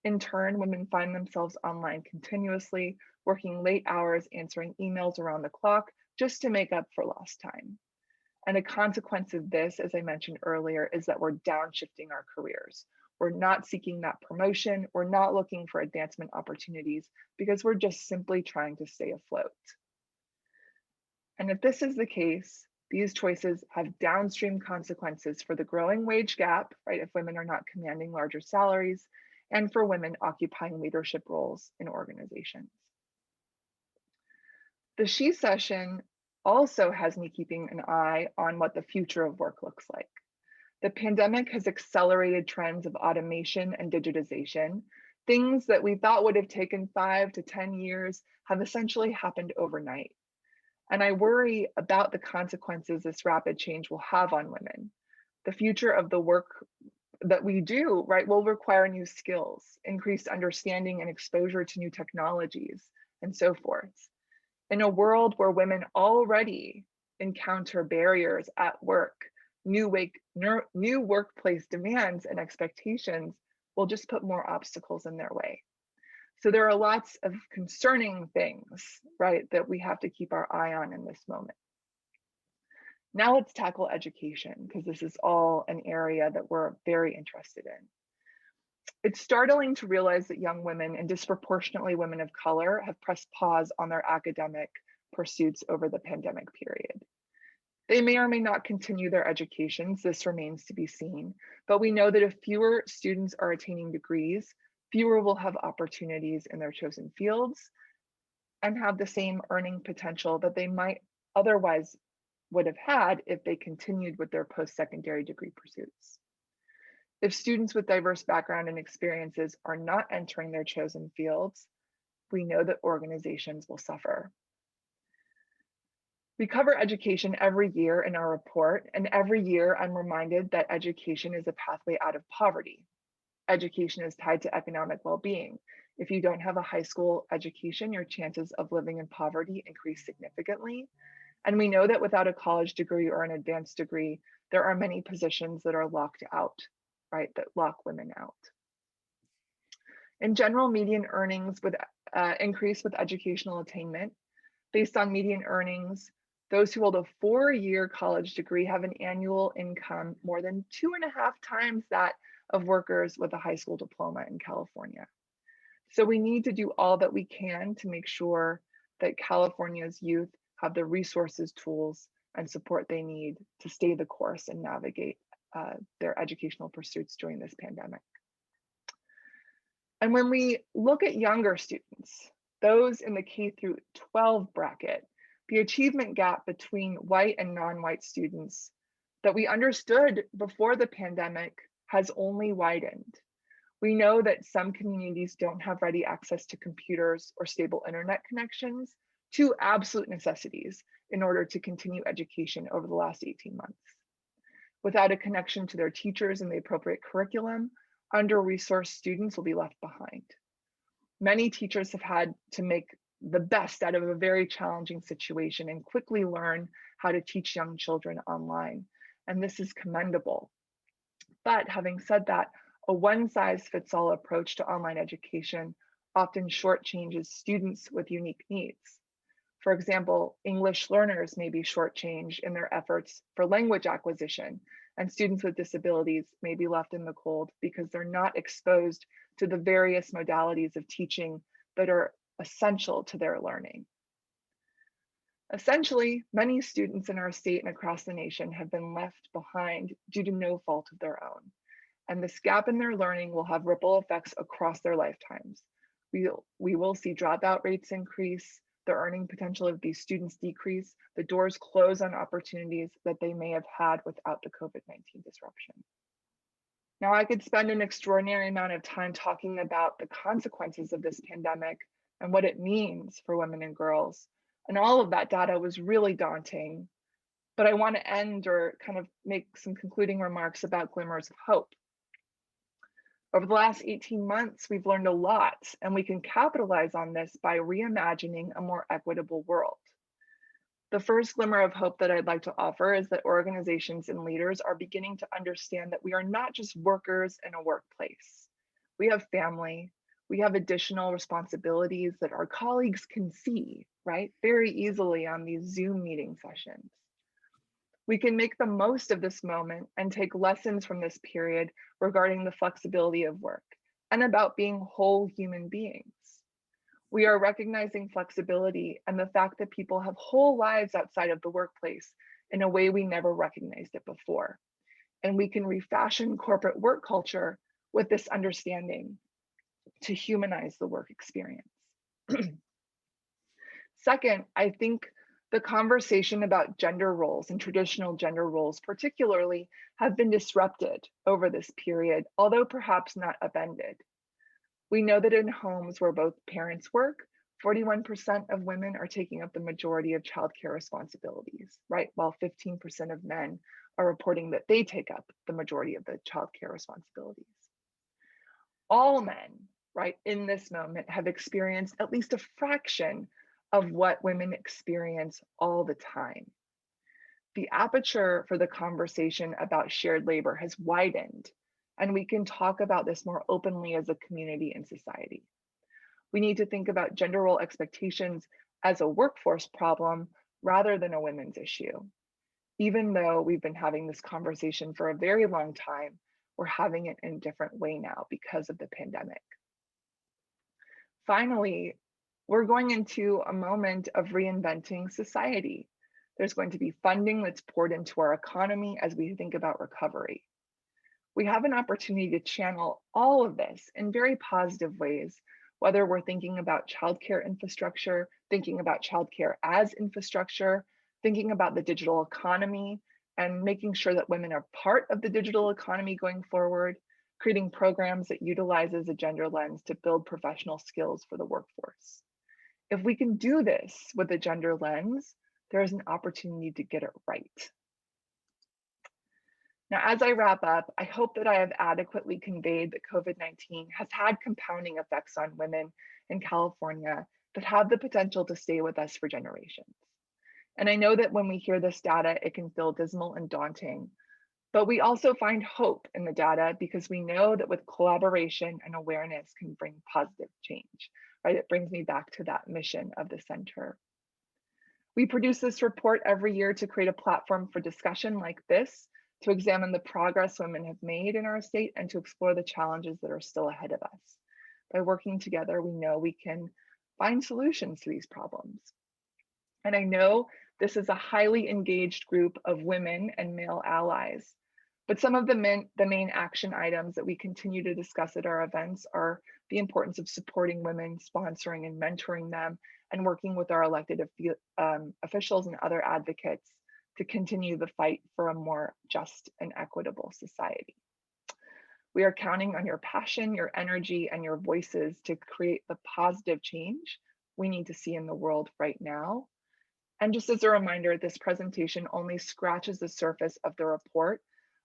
In turn, women find themselves online continuously, working late hours, answering emails around the clock just to make up for lost time. And a consequence of this, as I mentioned earlier, is that we're downshifting our careers. We're not seeking that promotion. We're not looking for advancement opportunities because we're just simply trying to stay afloat. And if this is the case, these choices have downstream consequences for the growing wage gap, right? If women are not commanding larger salaries, and for women occupying leadership roles in organizations. The She Session also has me keeping an eye on what the future of work looks like. The pandemic has accelerated trends of automation and digitization. Things that we thought would have taken 5 to 10 years have essentially happened overnight. And I worry about the consequences this rapid change will have on women. The future of the work that we do, right, will require new skills, increased understanding and exposure to new technologies, and so forth. In a world where women already encounter barriers at work, new workplace demands and expectations will just put more obstacles in their way. So there are lots of concerning things, right, that we have to keep our eye on in this moment. Now let's tackle education, because this is all an area that we're very interested in. It's startling to realize that young women, and disproportionately women of color, have pressed pause on their academic pursuits over the pandemic period. They may or may not continue their educations, this remains to be seen, but we know that if fewer students are attaining degrees, fewer will have opportunities in their chosen fields and have the same earning potential that they might otherwise would have had if they continued with their post-secondary degree pursuits. If students with diverse background and experiences are not entering their chosen fields, we know that organizations will suffer. We cover education every year in our report, and every year I'm reminded that education is a pathway out of poverty. Education is tied to economic well-being. If you don't have a high school education, your chances of living in poverty increase significantly. And we know that without a college degree or an advanced degree, there are many positions that are locked out, right, that lock women out. In general, median earnings would increase with educational attainment. Based on median earnings, those who hold a 4-year college degree have an annual income more than 2.5 times that of workers with a high school diploma in California. So we need to do all that we can to make sure that California's youth have the resources, tools, and support they need to stay the course and navigate their educational pursuits during this pandemic. And when we look at younger students, those in the K through 12 bracket, the achievement gap between white and non-white students that we understood before the pandemic has only widened. We know that some communities don't have ready access to computers or stable internet connections, two absolute necessities in order to continue education over the last 18 months. Without a connection to their teachers and the appropriate curriculum, under-resourced students will be left behind. Many teachers have had to make the best out of a very challenging situation and quickly learn how to teach young children online. And this is commendable. But having said that, a one-size-fits-all approach to online education often shortchanges students with unique needs. For example, English learners may be shortchanged in their efforts for language acquisition, and students with disabilities may be left in the cold because they're not exposed to the various modalities of teaching that are essential to their learning. Essentially, many students in our state and across the nation have been left behind due to no fault of their own. And this gap in their learning will have ripple effects across their lifetimes. We will see dropout rates increase, the earning potential of these students decrease, the doors close on opportunities that they may have had without the COVID-19 disruption. Now, I could spend an extraordinary amount of time talking about the consequences of this pandemic and what it means for women and girls. And all of that data was really daunting, but I want to end or kind of make some concluding remarks about glimmers of hope. Over the last 18 months, we've learned a lot, and we can capitalize on this by reimagining a more equitable world. The first glimmer of hope that I'd like to offer is that organizations and leaders are beginning to understand that we are not just workers in a workplace. We have family, we have additional responsibilities that our colleagues can see, right, very easily on these Zoom meeting sessions. We can make the most of this moment and take lessons from this period regarding the flexibility of work and about being whole human beings. We are recognizing flexibility and the fact that people have whole lives outside of the workplace in a way we never recognized it before. And we can refashion corporate work culture with this understanding to humanize the work experience. Second, I think the conversation about gender roles and traditional gender roles particularly have been disrupted over this period, although perhaps not upended. We know that in homes where both parents work, 41% of women are taking up the majority of childcare responsibilities, right? While 15% of men are reporting that they take up the majority of the childcare responsibilities. All men, right, in this moment have experienced at least a fraction of what women experience all the time. The aperture for the conversation about shared labor has widened, and we can talk about this more openly as a community and society. We need to think about gender role expectations as a workforce problem rather than a women's issue. Even though we've been having this conversation for a very long time, we're having it in a different way now because of the pandemic. Finally, we're going into a moment of reinventing society. There's going to be funding that's poured into our economy as we think about recovery. We have an opportunity to channel all of this in very positive ways, whether we're thinking about childcare infrastructure, thinking about childcare as infrastructure, thinking about the digital economy, and making sure that women are part of the digital economy going forward, creating programs that utilizes a gender lens to build professional skills for the workforce. If we can do this with a gender lens, there is an opportunity to get it right. Now, as I wrap up, I hope that I have adequately conveyed that COVID-19 has had compounding effects on women in California that have the potential to stay with us for generations. And I know that when we hear this data, it can feel dismal and daunting, But we also find hope in the data because we know that with collaboration and awareness can bring positive change, right? It brings me back to that mission of the center. We produce this report every year to create a platform for discussion like this, to examine the progress women have made in our state and to explore the challenges that are still ahead of us. By working together, we know we can find solutions to these problems. And I know this is a highly engaged group of women and male allies, but some of the main action items that we continue to discuss at our events are the importance of supporting women, sponsoring and mentoring them, and working with our elected officials and other advocates to continue the fight for a more just and equitable society. We are counting on your passion, your energy, and your voices to create the positive change we need to see in the world right now. And just as a reminder, this presentation only scratches the surface of the report.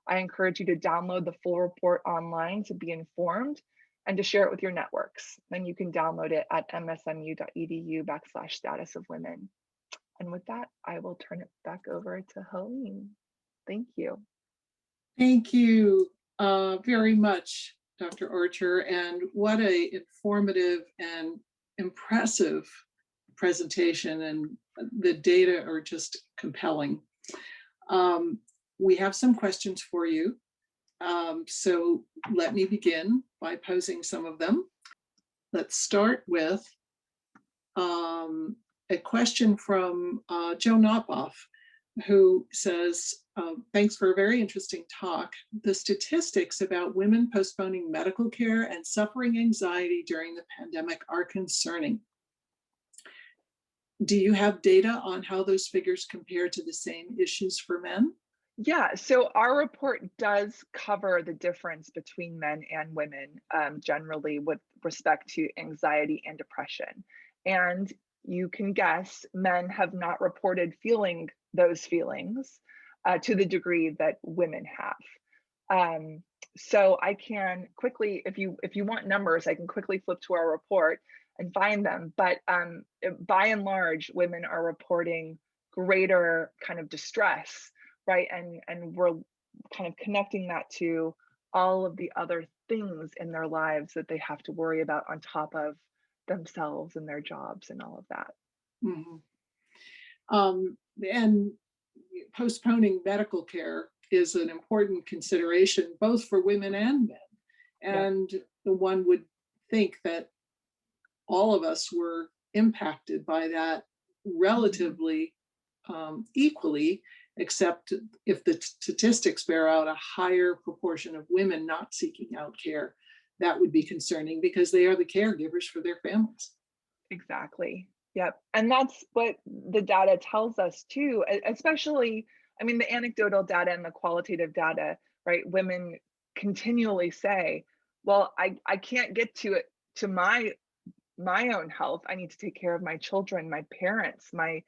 I encourage you to download the full report online to be informed and to share it with your networks. Then you can download it at msmu.edu/status of women. And with that, I will turn it back over to Helen. Thank you. Thank you very much, Dr. Archer, and what a informative and impressive presentation, and the data are just compelling. We have some questions for you. So let me begin by posing some of them. Let's start with a question from Joe Knophoff, who says, thanks for a very interesting talk. The statistics about women postponing medical care and suffering anxiety during the pandemic are concerning. Do you have data on how those figures compare to the same issues for men? Yeah, so our report does cover the difference between men and women, generally with respect to anxiety and depression. And you can guess men have not reported feeling those feelings to the degree that women have. So I can quickly, if you want numbers, I can quickly flip to our report and find them. But by and large, women are reporting greater kind of distress, right? And we're kind of connecting that to all of the other things in their lives that they have to worry about on top of themselves and their jobs and all of that. Mm-hmm. And postponing medical care is an important consideration both for women and men. And one would think that all of us were impacted by that relatively equally, except if the statistics bear out a higher proportion of women not seeking out care. That would be concerning because they are the caregivers for their families. Exactly. Yep. And that's what the data tells us too, especially, I mean, the anecdotal data and the qualitative data, right? Women continually say, well, I can't get to my own health. I need to take care of my children, my parents, my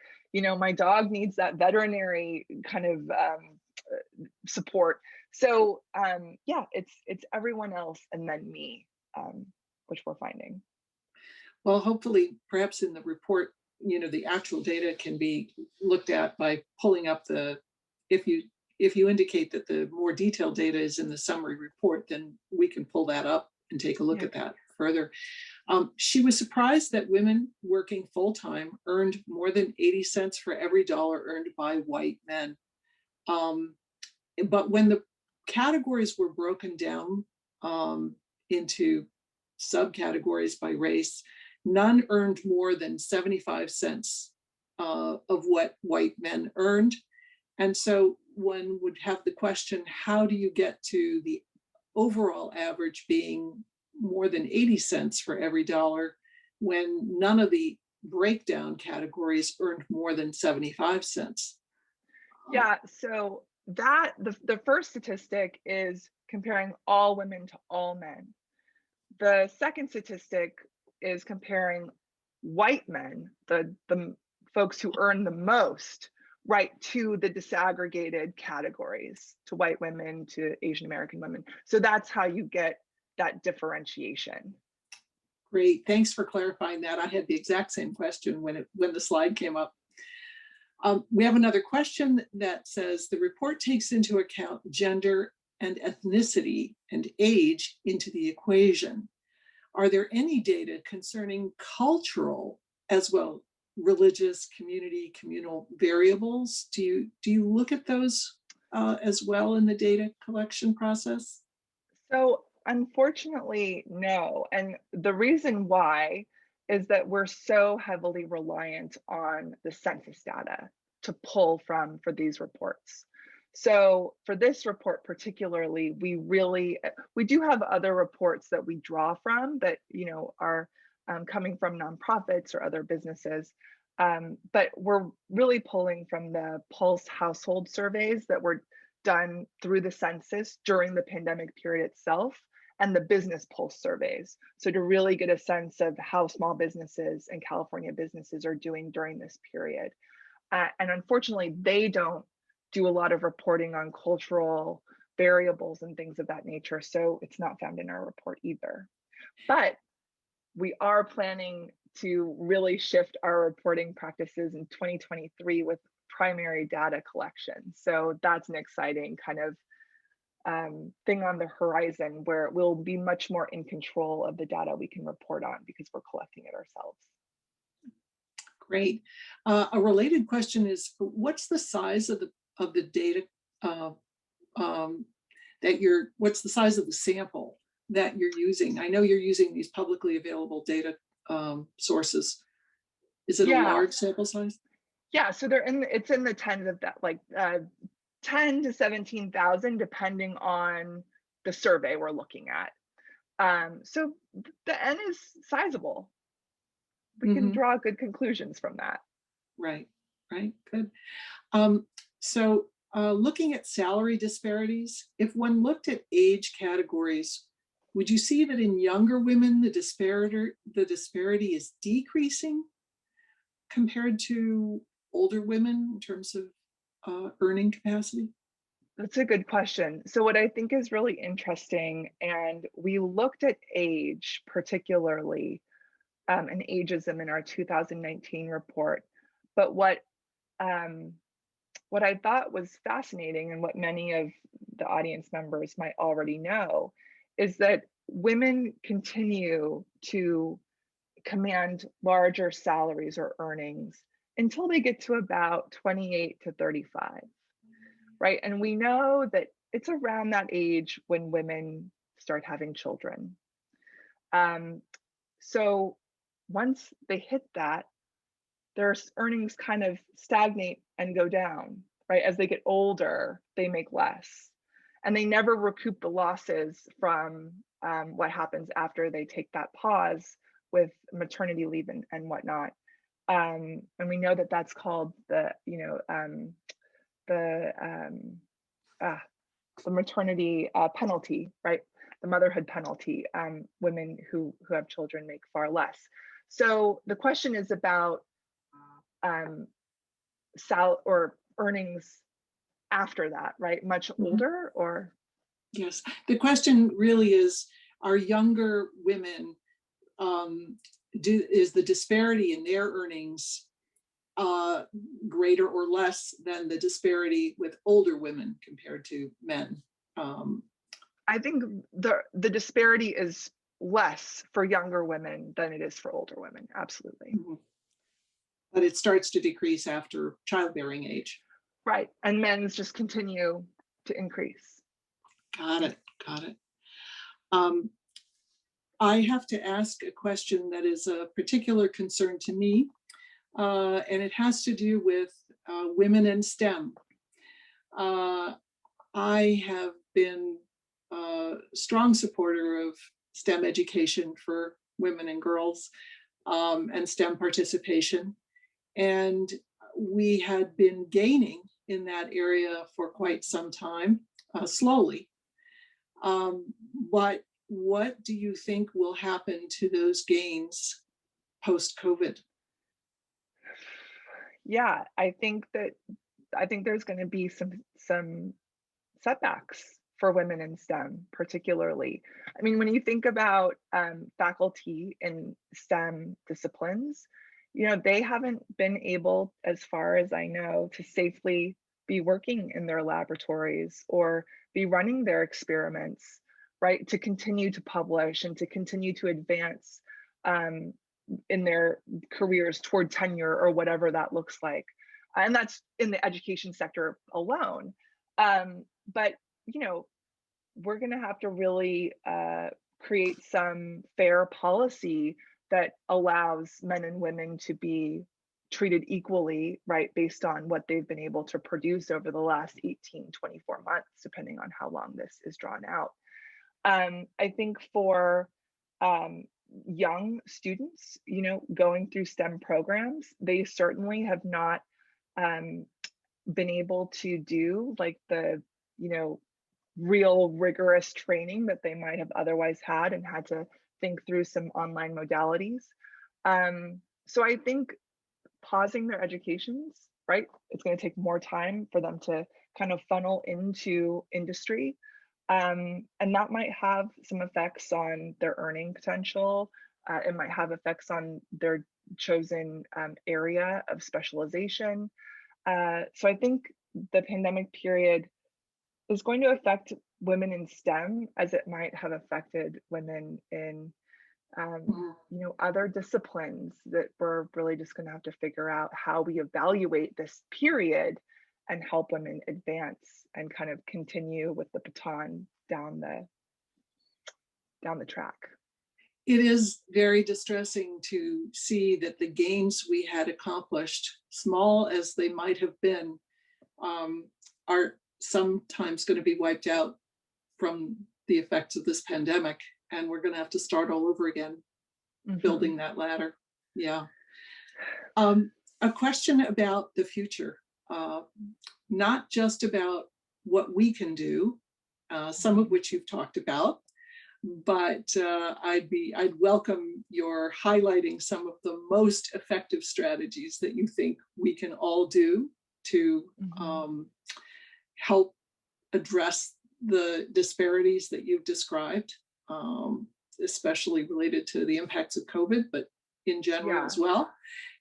dog needs that veterinary kind of support. So yeah, it's everyone else and then me, which we're finding. Well, hopefully, perhaps in the report, the actual data can be looked at by pulling up if you indicate that the more detailed data is in the summary report, then we can pull that up and take a look at that further. She was surprised that women working full-time earned more than 80 cents for every dollar earned by white men. But when the categories were broken down into subcategories by race, none earned more than 75 cents of what white men earned. And so one would have the question, how do you get to the overall average being more than 80 cents for every dollar when none of the breakdown categories earned more than 75 cents? Yeah, so that the first statistic is comparing all women to all men. The second statistic is comparing white men, the folks who earn the most, right, to the disaggregated categories, to white women, to Asian American women. So that's how you get that differentiation. Great, thanks for clarifying that. I had the exact same question when the slide came up. We have another question that says, the report takes into account gender and ethnicity and age into the equation. Are there any data concerning cultural as well, religious, communal variables? Do you look at those as well in the data collection process? So unfortunately, no. And the reason why is that we're so heavily reliant on the census data to pull from for these reports. So for this report particularly, we do have other reports that we draw from that, are coming from nonprofits or other businesses. But we're really pulling from the Pulse household surveys that were done through the census during the pandemic period itself, and the business pulse surveys. So to really get a sense of how small businesses and California businesses are doing during this period. And unfortunately, they don't do a lot of reporting on cultural variables and things of that nature. So it's not found in our report either. But we are planning to really shift our reporting practices in 2023 with primary data collection. So that's an exciting kind of thing on the horizon where we'll be much more in control of the data we can report on because we're collecting it ourselves. Great. A related question is, what's the size of the data what's the size of the sample that you're using? I know you're using these publicly available data sources. Is it a large sample size? Yeah, so it's in the tens of that, like 10 to 17,000, depending on the survey we're looking at. So the N is sizable. We can draw good conclusions from that. Right, good. So looking at salary disparities, if one looked at age categories, would you see that in younger women, the disparity is decreasing compared to older women in terms of earning capacity? That's a good question. So what I think is really interesting, and we looked at age particularly, and ageism in our 2019 report. But what I thought was fascinating, and what many of the audience members might already know, is that women continue to command larger salaries or earnings until they get to about 28 to 35, right? And we know that it's around that age when women start having children. So once they hit that, their earnings kind of stagnate and go down, right? As they get older, they make less. And they never recoup the losses from what happens after they take that pause with maternity leave and whatnot. And we know that that's called the maternity penalty, right? The motherhood penalty. Women who have children make far less. So the question is about or earnings after that, right? Much older, or? Yes, the question really is, are younger women, is the disparity in their earnings greater or less than the disparity with older women compared to men? I think the disparity is less for younger women than it is for older women, absolutely. But it starts to decrease after childbearing age. Right, and men's just continue to increase. Got it. I have to ask a question that is a particular concern to me, and it has to do with women in STEM. I have been a strong supporter of STEM education for women and girls, and STEM participation. And we had been gaining in that area for quite some time, slowly. But what do you think will happen to those gains post-COVID? Yeah, I think there's going to be some setbacks for women in STEM, particularly. I mean, when you think about faculty in STEM disciplines, they haven't been able, as far as I know, to safely be working in their laboratories or be running their experiments, right? To continue to publish and to continue to advance in their careers toward tenure or whatever that looks like. And that's in the education sector alone. But, we're going to have to really create some fair policy that allows men and women to be treated equally, right, based on what they've been able to produce over the last 18, 24 months, depending on how long this is drawn out. I think for young students, going through STEM programs, they certainly have not been able to do like the, real rigorous training that they might have otherwise had and had to think through some online modalities. So I think pausing their educations, right? It's going to take more time for them to kind of funnel into industry. And that might have some effects on their earning potential. It might have effects on their chosen area of specialization. So I think the pandemic period is going to affect women in STEM as it might have affected women in other disciplines, that we're really just going to have to figure out how we evaluate this period and help women advance and kind of continue with the baton down the track. It is very distressing to see that the gains we had accomplished, small as they might have been, are sometimes going to be wiped out from the effects of this pandemic. And we're going to have to start all over again, building that ladder. Yeah. A question about the future, not just about what we can do, some of which you've talked about, but I'd welcome your highlighting some of the most effective strategies that you think we can all do to help address the disparities that you've described, especially related to the impacts of COVID, but in general as well.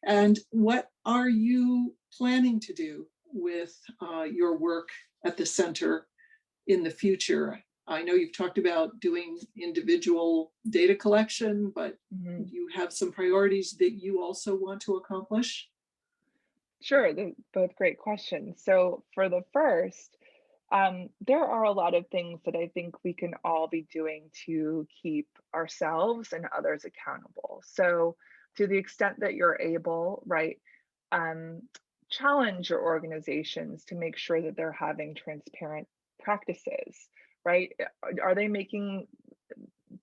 And what are you planning to do with your work at the center in the future? I know you've talked about doing individual data collection, but you have some priorities that you also want to accomplish? Sure, they're both great questions. So for the first, there are a lot of things that I think we can all be doing to keep ourselves and others accountable. So to the extent that you're able, right, challenge your organizations to make sure that they're having transparent practices, right? Are they making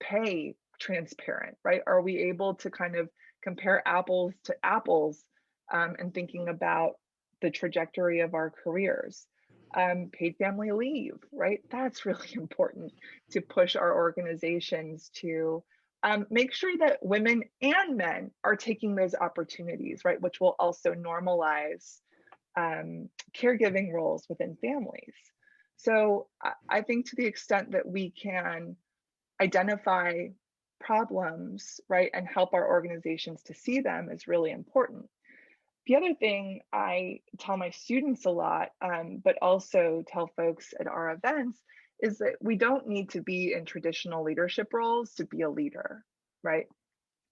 pay transparent, right? Are we able to kind of compare apples to apples and thinking about the trajectory of our careers? Paid family leave, right? That's really important to push our organizations to make sure that women and men are taking those opportunities, right? Which will also normalize caregiving roles within families. So I think to the extent that we can identify problems, right, and help our organizations to see them is really important. The other thing I tell my students a lot, but also tell folks at our events, is that we don't need to be in traditional leadership roles to be a leader, right?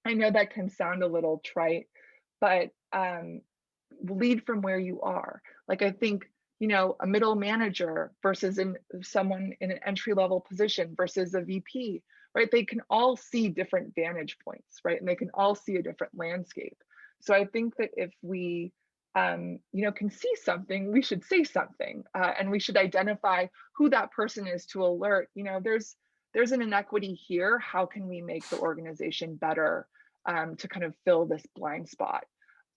I know that can sound a little trite, but lead from where you are. Like I think, a middle manager versus someone in an entry-level position versus a VP, right? They can all see different vantage points, right? And they can all see a different landscape. So I think that if we, can see something, we should say something, and we should identify who that person is to alert. There's an inequity here. How can we make the organization better to kind of fill this blind spot?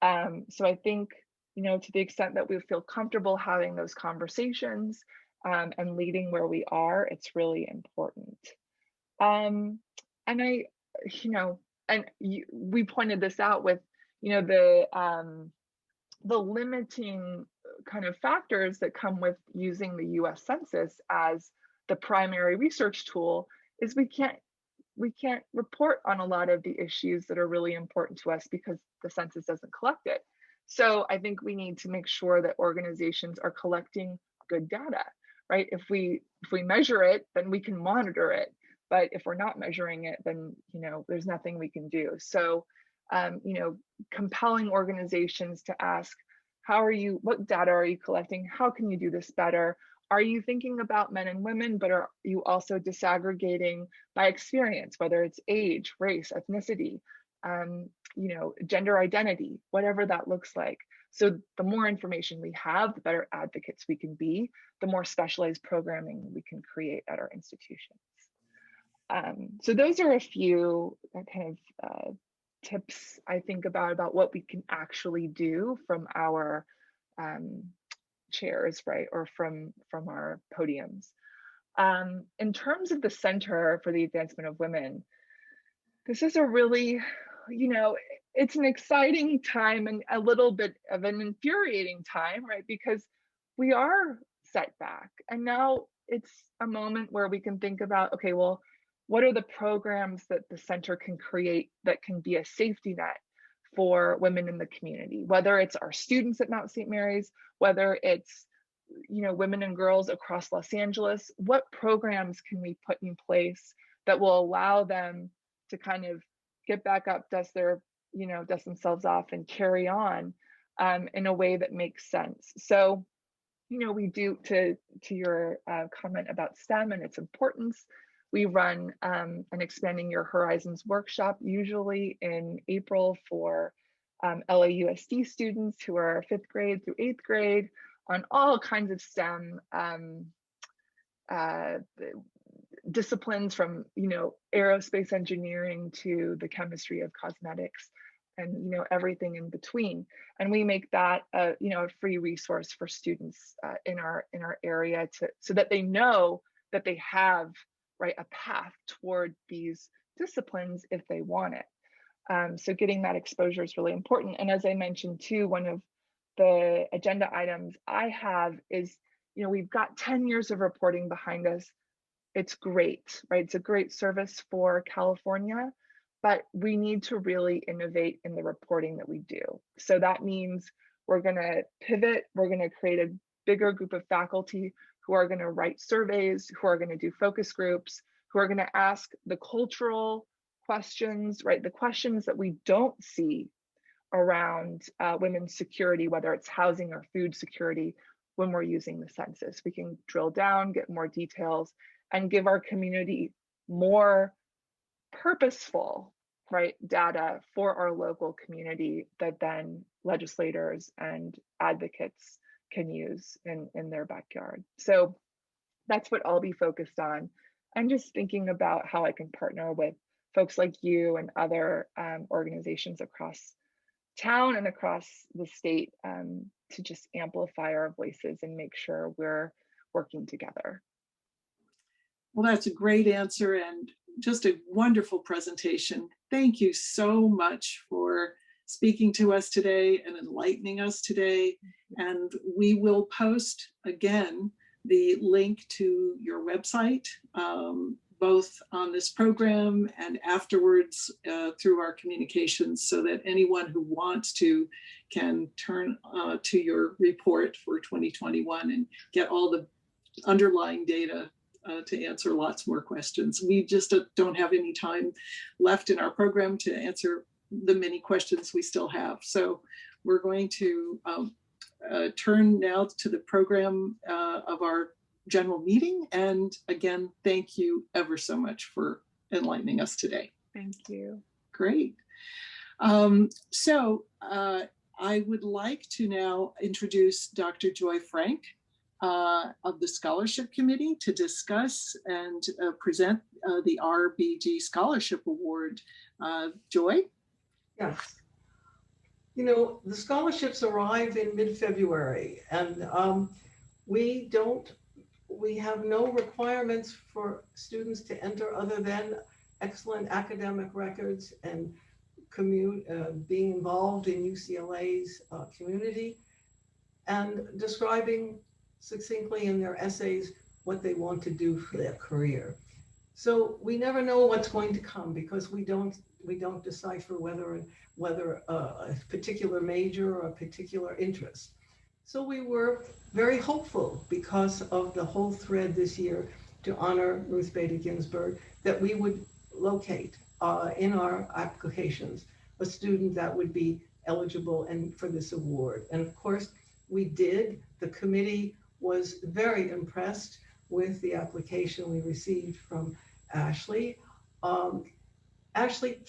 So I think, to the extent that we feel comfortable having those conversations and leading where we are, it's really important. And we pointed this out with, the limiting kind of factors that come with using the US Census as the primary research tool is we can't we can't report on a lot of the issues that are really important to us because the census doesn't collect it. So I think we need to make sure that organizations are collecting good data, right? If we measure it, then we can monitor it. But if we're not measuring it, then there's nothing we can do. So compelling organizations to ask, what data are you collecting? How can you do this better? Are you thinking about men and women, but are you also disaggregating by experience, whether it's age, race, ethnicity, gender identity, whatever that looks like. So the more information we have, the better advocates we can be, the more specialized programming we can create at our institutions. So those are a few kind of tips I think about what we can actually do from our chairs, right, or from our podiums. In terms of the Center for the Advancement of Women, this is a really, it's an exciting time and a little bit of an infuriating time, right? Because we are set back, and now it's a moment where we can think about, okay, well, what are the programs that the center can create that can be a safety net for women in the community, whether it's our students at Mount St. Mary's, whether it's women and girls across Los Angeles. What programs can we put in place that will allow them to kind of get back up, dust themselves off and carry on in a way that makes sense? So, we do, to your comment about STEM and its importance, we run an Expanding Your Horizons workshop, usually in April for LAUSD students who are 5th grade through 8th grade on all kinds of STEM disciplines, from aerospace engineering to the chemistry of cosmetics, and everything in between. And we make that a free resource for students in our area so that they know that they have a path toward these disciplines if they want it. So getting that exposure is really important. And as I mentioned too, one of the agenda items I have is, we've got 10 years of reporting behind us. It's great, right? It's a great service for California, but we need to really innovate in the reporting that we do. So that means we're going to pivot. We're going to create a bigger group of faculty who are going to write surveys, who are going to do focus groups, who are going to ask the cultural questions, right? The questions that we don't see around women's security, whether it's housing or food security, when we're using the census. We can drill down, get more details, and give our community more purposeful, data for our local community that then legislators and advocates can use in their backyard. So that's what I'll be focused on. I'm just thinking about how I can partner with folks like you and other organizations across town and across the state to just amplify our voices and make sure we're working together. Well, that's a great answer and just a wonderful presentation. Thank you so much for speaking to us today and enlightening us today. And we will post again the link to your website, both on this program and afterwards through our communications, so that anyone who wants to can turn to your report for 2021 and get all the underlying data to answer lots more questions. We just don't have any time left in our program to answer the many questions we still have. So we're going to turn now to the program of our general meeting. And again, thank you ever so much for enlightening us today. Thank you. Great. So I would like to now introduce Dr. Joy Frank of the Scholarship Committee to discuss and present the Rbg Scholarship Award. Joy? Yes. The scholarships arrive in mid-February, and we have no requirements for students to enter other than excellent academic records and being involved in UCLA's community and describing succinctly in their essays what they want to do for their career. So we never know what's going to come because we don't decipher whether a particular major or a particular interest. So we were very hopeful because of the whole thread this year to honor Ruth Bader Ginsburg that we would locate in our applications a student that would be eligible and for this award. And of course, we did. The committee was very impressed with the application we received from Ashley. Ashley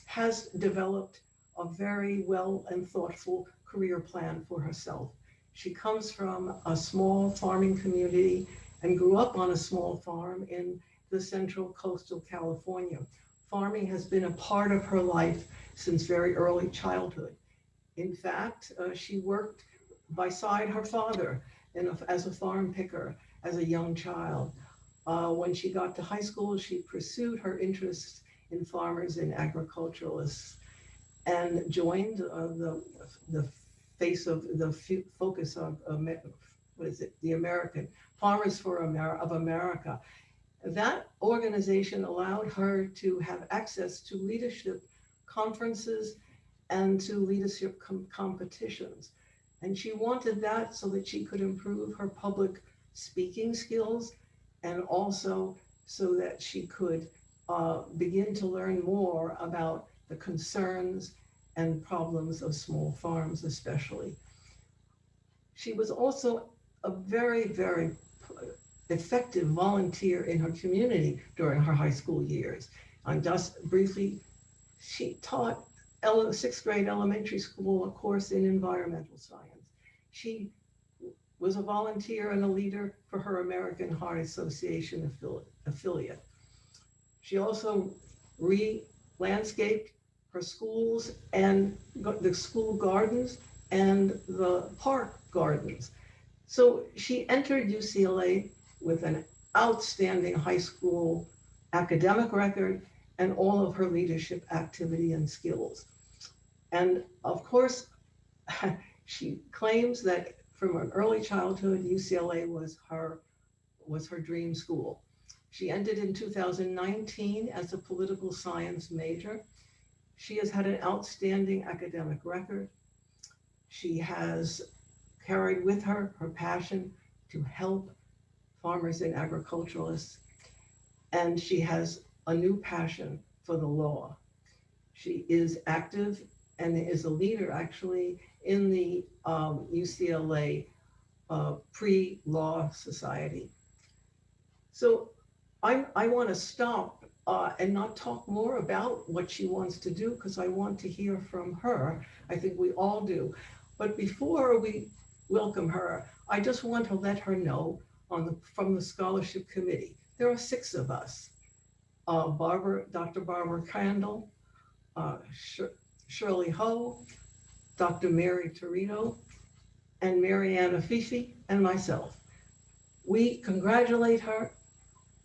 has developed a very well and thoughtful career plan for herself. She comes from a small farming community and grew up on a small farm in the central coastal California. Farming has been a part of her life since very early childhood. In fact, she worked beside her father as a farm picker as a young child. When she got to high school, she pursued her interests in farmers and agriculturalists and joined the focus of the American Farmers of America. That organization allowed her to have access to leadership conferences and to leadership competitions. And she wanted that so that she could improve her public speaking skills and also so that she could begin to learn more about the concerns and problems of small farms especially. She was also a very, very effective volunteer in her community during her high school years. And just briefly, she taught sixth grade elementary school a course in environmental science. She was a volunteer and a leader for her American Heart Association affiliate. She also re-landscaped her schools and the school gardens and the park gardens. So she entered UCLA with an outstanding high school academic record and all of her leadership activity and skills. And of course, she claims that from an early childhood, UCLA was her dream school. She entered in 2019 as a political science major. She has had an outstanding academic record. She has carried with her her passion to help farmers and agriculturalists, and she has a new passion for the law. She is active and is a leader actually in the UCLA pre-law society. So I want to stop and not talk more about what she wants to do because I want to hear from her. I think we all do. But before we welcome her, I just want to let her know from the scholarship committee. There are 6 of us. Dr. Barbara Crandall, Shirley Ho, Dr. Mary Torito, and Mariana Fifi, and myself. We congratulate her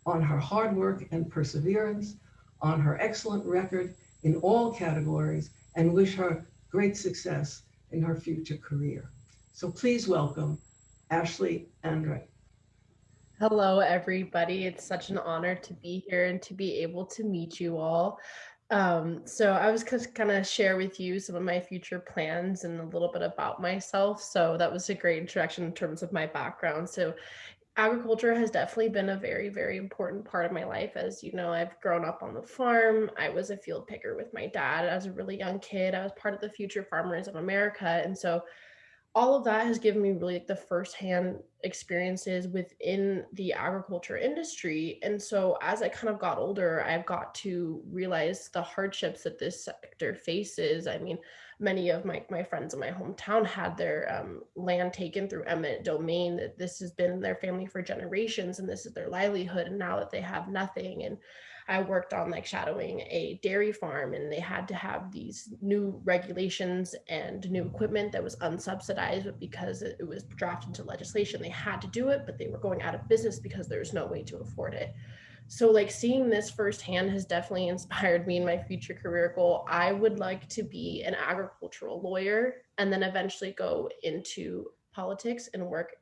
on her hard work and perseverance, on her excellent record in all categories, and wish her great success in her future career. So please welcome Ashley Andre. Hello, everybody. It's such an honor to be here and to be able to meet you all. So I was kind of share with you some of my future plans and a little bit about myself. So that was a great introduction in terms of my background. So agriculture has definitely been a very, very important part of my life. As you know, I've grown up on the farm. I was a field picker with my dad as a really young kid. I was part of the Future Farmers of America. And so all of that has given me really the firsthand experiences within the agriculture industry. And so as I kind of got older, I've got to realize the hardships that this sector faces. I mean, many of my friends in my hometown had their land taken through eminent domain, that this has been in their family for generations and this is their livelihood. And now that they have nothing, and I worked on shadowing a dairy farm, and they had to have these new regulations and new equipment that was unsubsidized, but because it was drafted into legislation, they had to do it, but they were going out of business because there was no way to afford it. So seeing this firsthand has definitely inspired me in my future career goal. I would like to be an agricultural lawyer and then eventually go into politics and work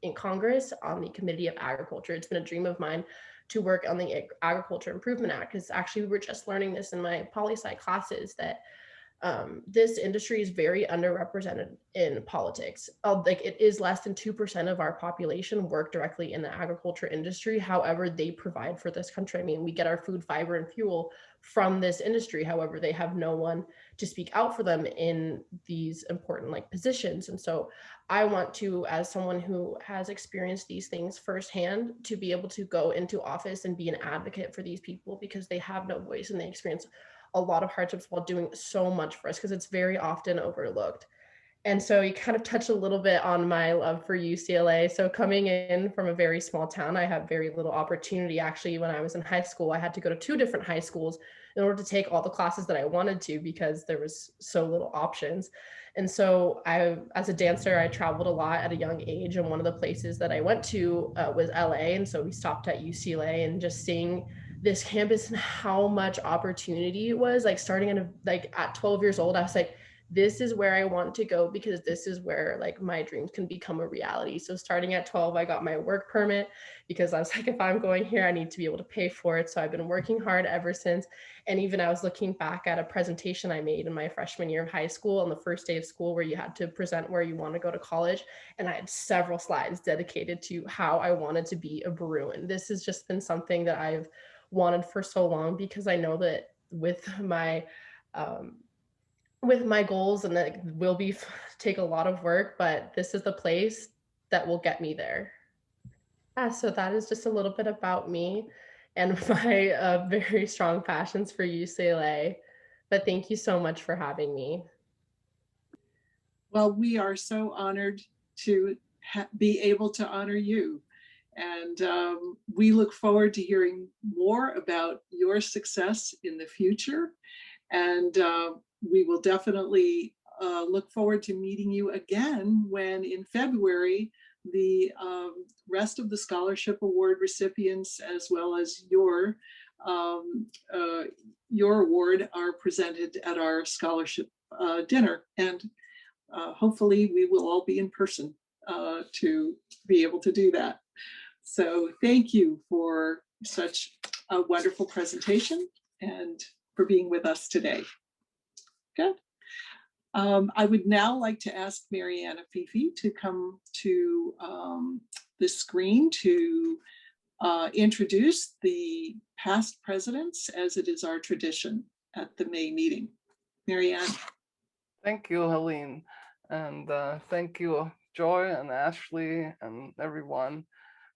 in Congress on the Committee of Agriculture. It's been a dream of mine to work on the Agriculture Improvement Act, because actually we were just learning this in my poli-sci classes, that this industry is very underrepresented in politics. Like, it is less than 2% of our population work directly in the agriculture industry. However, they provide for this country. I mean, we get our food, fiber, and fuel from this industry. However, they have no one to speak out for them in these important positions. And so I want to, as someone who has experienced these things firsthand, to be able to go into office and be an advocate for these people, because they have no voice and they experience a lot of hardships while doing so much for us, because it's very often overlooked. And so you kind of touched a little bit on my love for UCLA. So coming in from a very small town, I had very little opportunity. Actually, when I was in high school, I had to go to 2 different high schools in order to take all the classes that I wanted to, because there was so little options. And so as a dancer, I traveled a lot at a young age. And one of the places that I went to was LA. And so we stopped at UCLA, and just seeing this campus and how much opportunity it was, starting at 12 years old, I was like, this is where I want to go, because this is where my dreams can become a reality. So starting at 12, I got my work permit, because I was like, if I'm going here, I need to be able to pay for it. So I've been working hard ever since. And even I was looking back at a presentation I made in my freshman year of high school on the first day of school, where you had to present where you want to go to college. And I had several slides dedicated to how I wanted to be a Bruin. This has just been something that I've wanted for so long, because I know that with my goals, and that will take a lot of work, but this is the place that will get me there. So that is just a little bit about me and my very strong passions for UCLA. But thank you so much for having me. Well, we are so honored to be able to honor you. And we look forward to hearing more about your success in the future. And we will definitely look forward to meeting you again when, in February, the rest of the Scholarship Award recipients, as well as your award, are presented at our scholarship dinner. And hopefully we will all be in person to be able to do that. So thank you for such a wonderful presentation and for being with us today. Good. I would now like to ask Mariana Fifi to come to the screen to introduce the past presidents, as it is our tradition at the May meeting. Marianne. Thank you, Helene. And thank you, Joy and Ashley and everyone,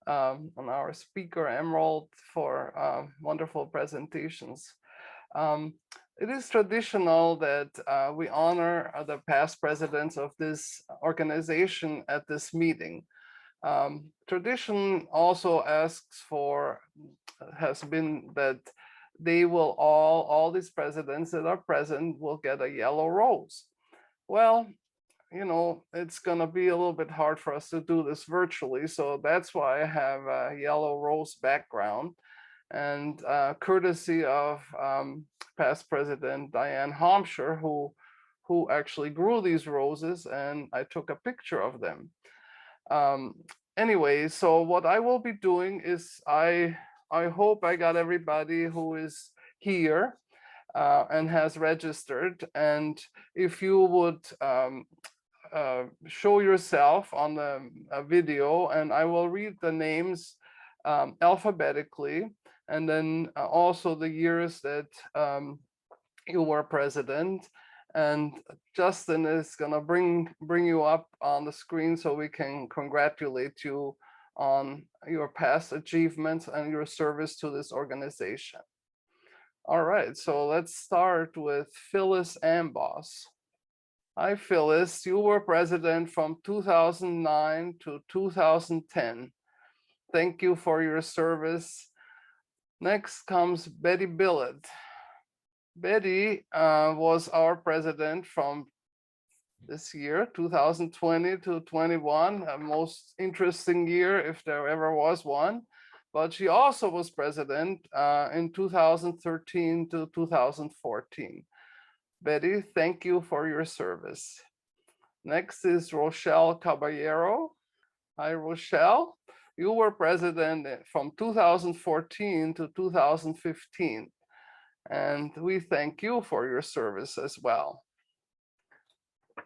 and our speaker, Emerald, for wonderful presentations. It is traditional that we honor the past presidents of this organization at this meeting. Tradition also has been that they will all these presidents that are present will get a yellow rose. Well, it's gonna be a little bit hard for us to do this virtually, so that's why I have a yellow rose background, and courtesy of past President Diane Hampshire, who actually grew these roses, and I took a picture of them. Anyway, so what I will be doing is I hope I got everybody who is here and has registered, and if you would show yourself on the video, and I will read the names alphabetically, and then also the years that you were president. And Justin is gonna bring you up on the screen so we can congratulate you on your past achievements and your service to this organization. All right, so let's start with Phyllis Amboss. Hi, Phyllis. You were president from 2009 to 2010. Thank you for your service. Next comes Betty Billett. Betty was our president from this year, 2020 to 21, a most interesting year if there ever was one. But she also was president in 2013 to 2014. Betty, thank you for your service. Next is Rochelle Caballero. Hi, Rochelle. You were president from 2014 to 2015, and we thank you for your service as well.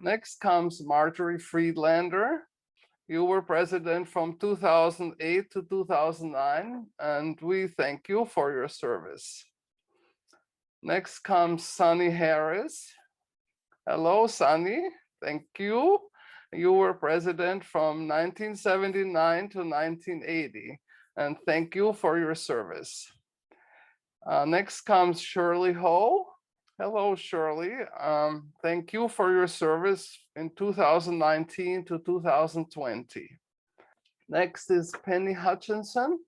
Next comes Marjorie Friedlander. You were president from 2008 to 2009, and we thank you for your service. Next comes Sunny Harris. Hello, Sunny. Thank you. You were president from 1979 to 1980, and thank you for your service. Next comes Shirley Ho. Hello, Shirley. Thank you for your service in 2019 to 2020. Next is Penny Hutchinson.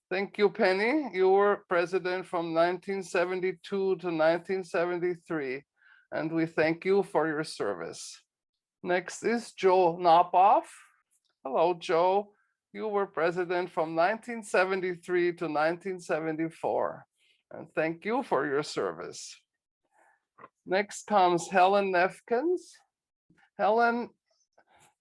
Thank you, Penny. You were president from 1972 to 1973, and we thank you for your service. Next is Joe Napoff. Hello, Joe. You were president from 1973 to 1974, and thank you for your service. Next comes Helen Nefkins. Helen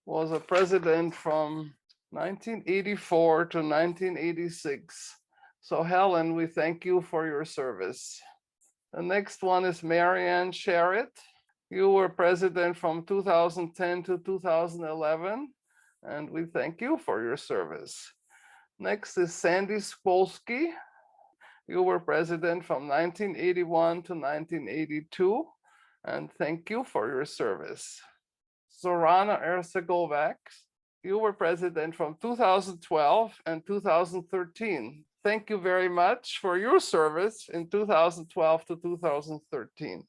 was a president from 1984 to 1986. So Helen, we thank you for your service. The next one is Marianne Sherritt. You were president from 2010 to 2011, and we thank you for your service. Next is Sandy Spolsky. You were president from 1981 to 1982, and thank you for your service. Zorana Ercegovac, you were president from 2012 and 2013. Thank you very much for your service in 2012 to 2013.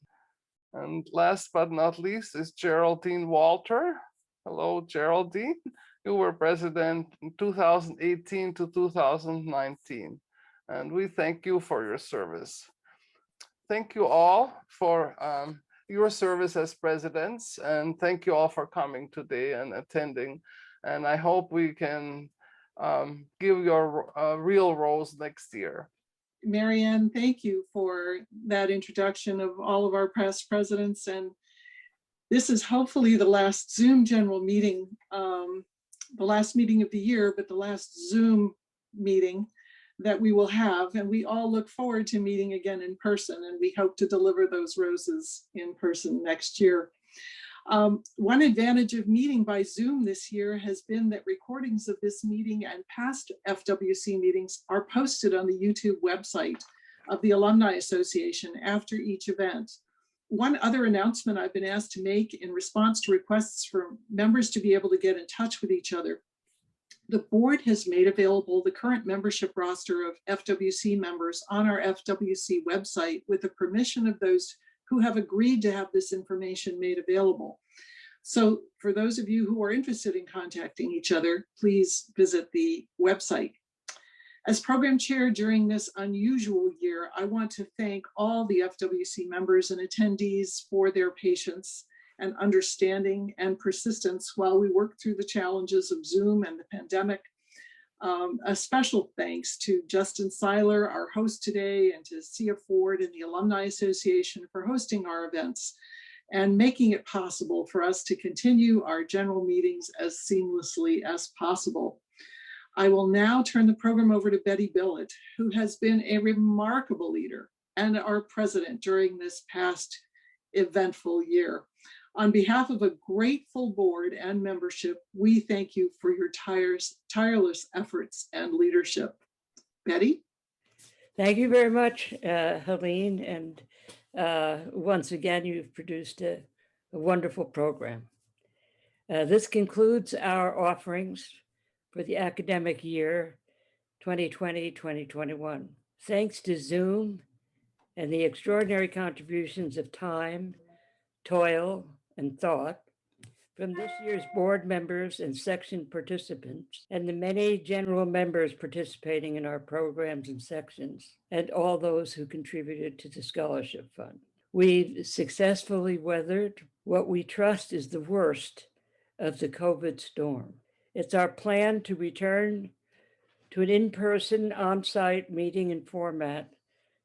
And last but not least is Geraldine Walter. Hello, Geraldine. You were president in 2018 to 2019. And we thank you for your service. Thank you all for your service as presidents, and thank you all for coming today and attending. And I hope we can give you a real roles next year. Marianne, thank you for that introduction of all of our past presidents. And this is hopefully the last Zoom general meeting, the last meeting of the year, but the last Zoom meeting that we will have. And we all look forward to meeting again in person, and we hope to deliver those roses in person next year. One advantage of meeting by Zoom this year has been that recordings of this meeting and past FWC meetings are posted on the YouTube website of the Alumni Association after each event. One other announcement I've been asked to make in response to requests for members to be able to get in touch with each other. The board has made available the current membership roster of FWC members on our FWC website with the permission of those who have agreed to have this information made available. So for those of you who are interested in contacting each other, please visit the website. As program chair during this unusual year, I want to thank all the FWC members and attendees for their patience and understanding and persistence while we work through the challenges of Zoom and the pandemic. A special thanks to Justin Seiler, our host today, and to Cia Ford and the Alumni Association for hosting our events and making it possible for us to continue our general meetings as seamlessly as possible. I will now turn the program over to Betty Billett, who has been a remarkable leader and our president during this past eventful year. On behalf of a grateful board and membership, we thank you for your tireless efforts and leadership. Betty? Thank you very much, Helene. And once again, you've produced a wonderful program. This concludes our offerings for the academic year 2020-2021. Thanks to Zoom and the extraordinary contributions of time, toil, and thought from this year's board members and section participants, and the many general members participating in our programs and sections, and all those who contributed to the scholarship fund. We've successfully weathered what we trust is the worst of the COVID storm. It's our plan to return to an in-person, on-site meeting and format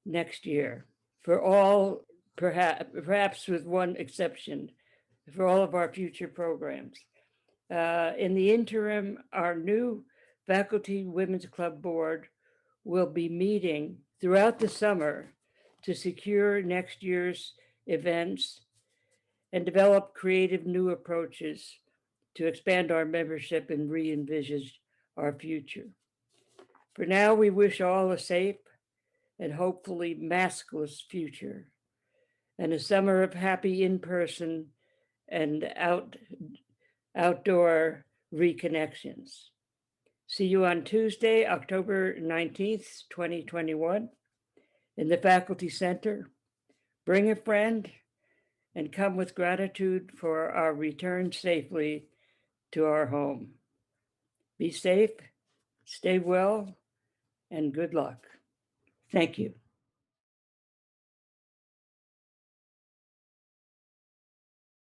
next year for all, perhaps with one exception, for all of our future programs. In the interim, our new Faculty Women's Club Board will be meeting throughout the summer to secure next year's events and develop creative new approaches to expand our membership and re-envisage our future. For now, we wish all a safe and hopefully maskless future and a summer of happy in-person and outdoor reconnections. See you on Tuesday, October 19th, 2021 in the Faculty Center. Bring a friend and come with gratitude for our return safely to our home. Be safe, stay well, and good luck. Thank you.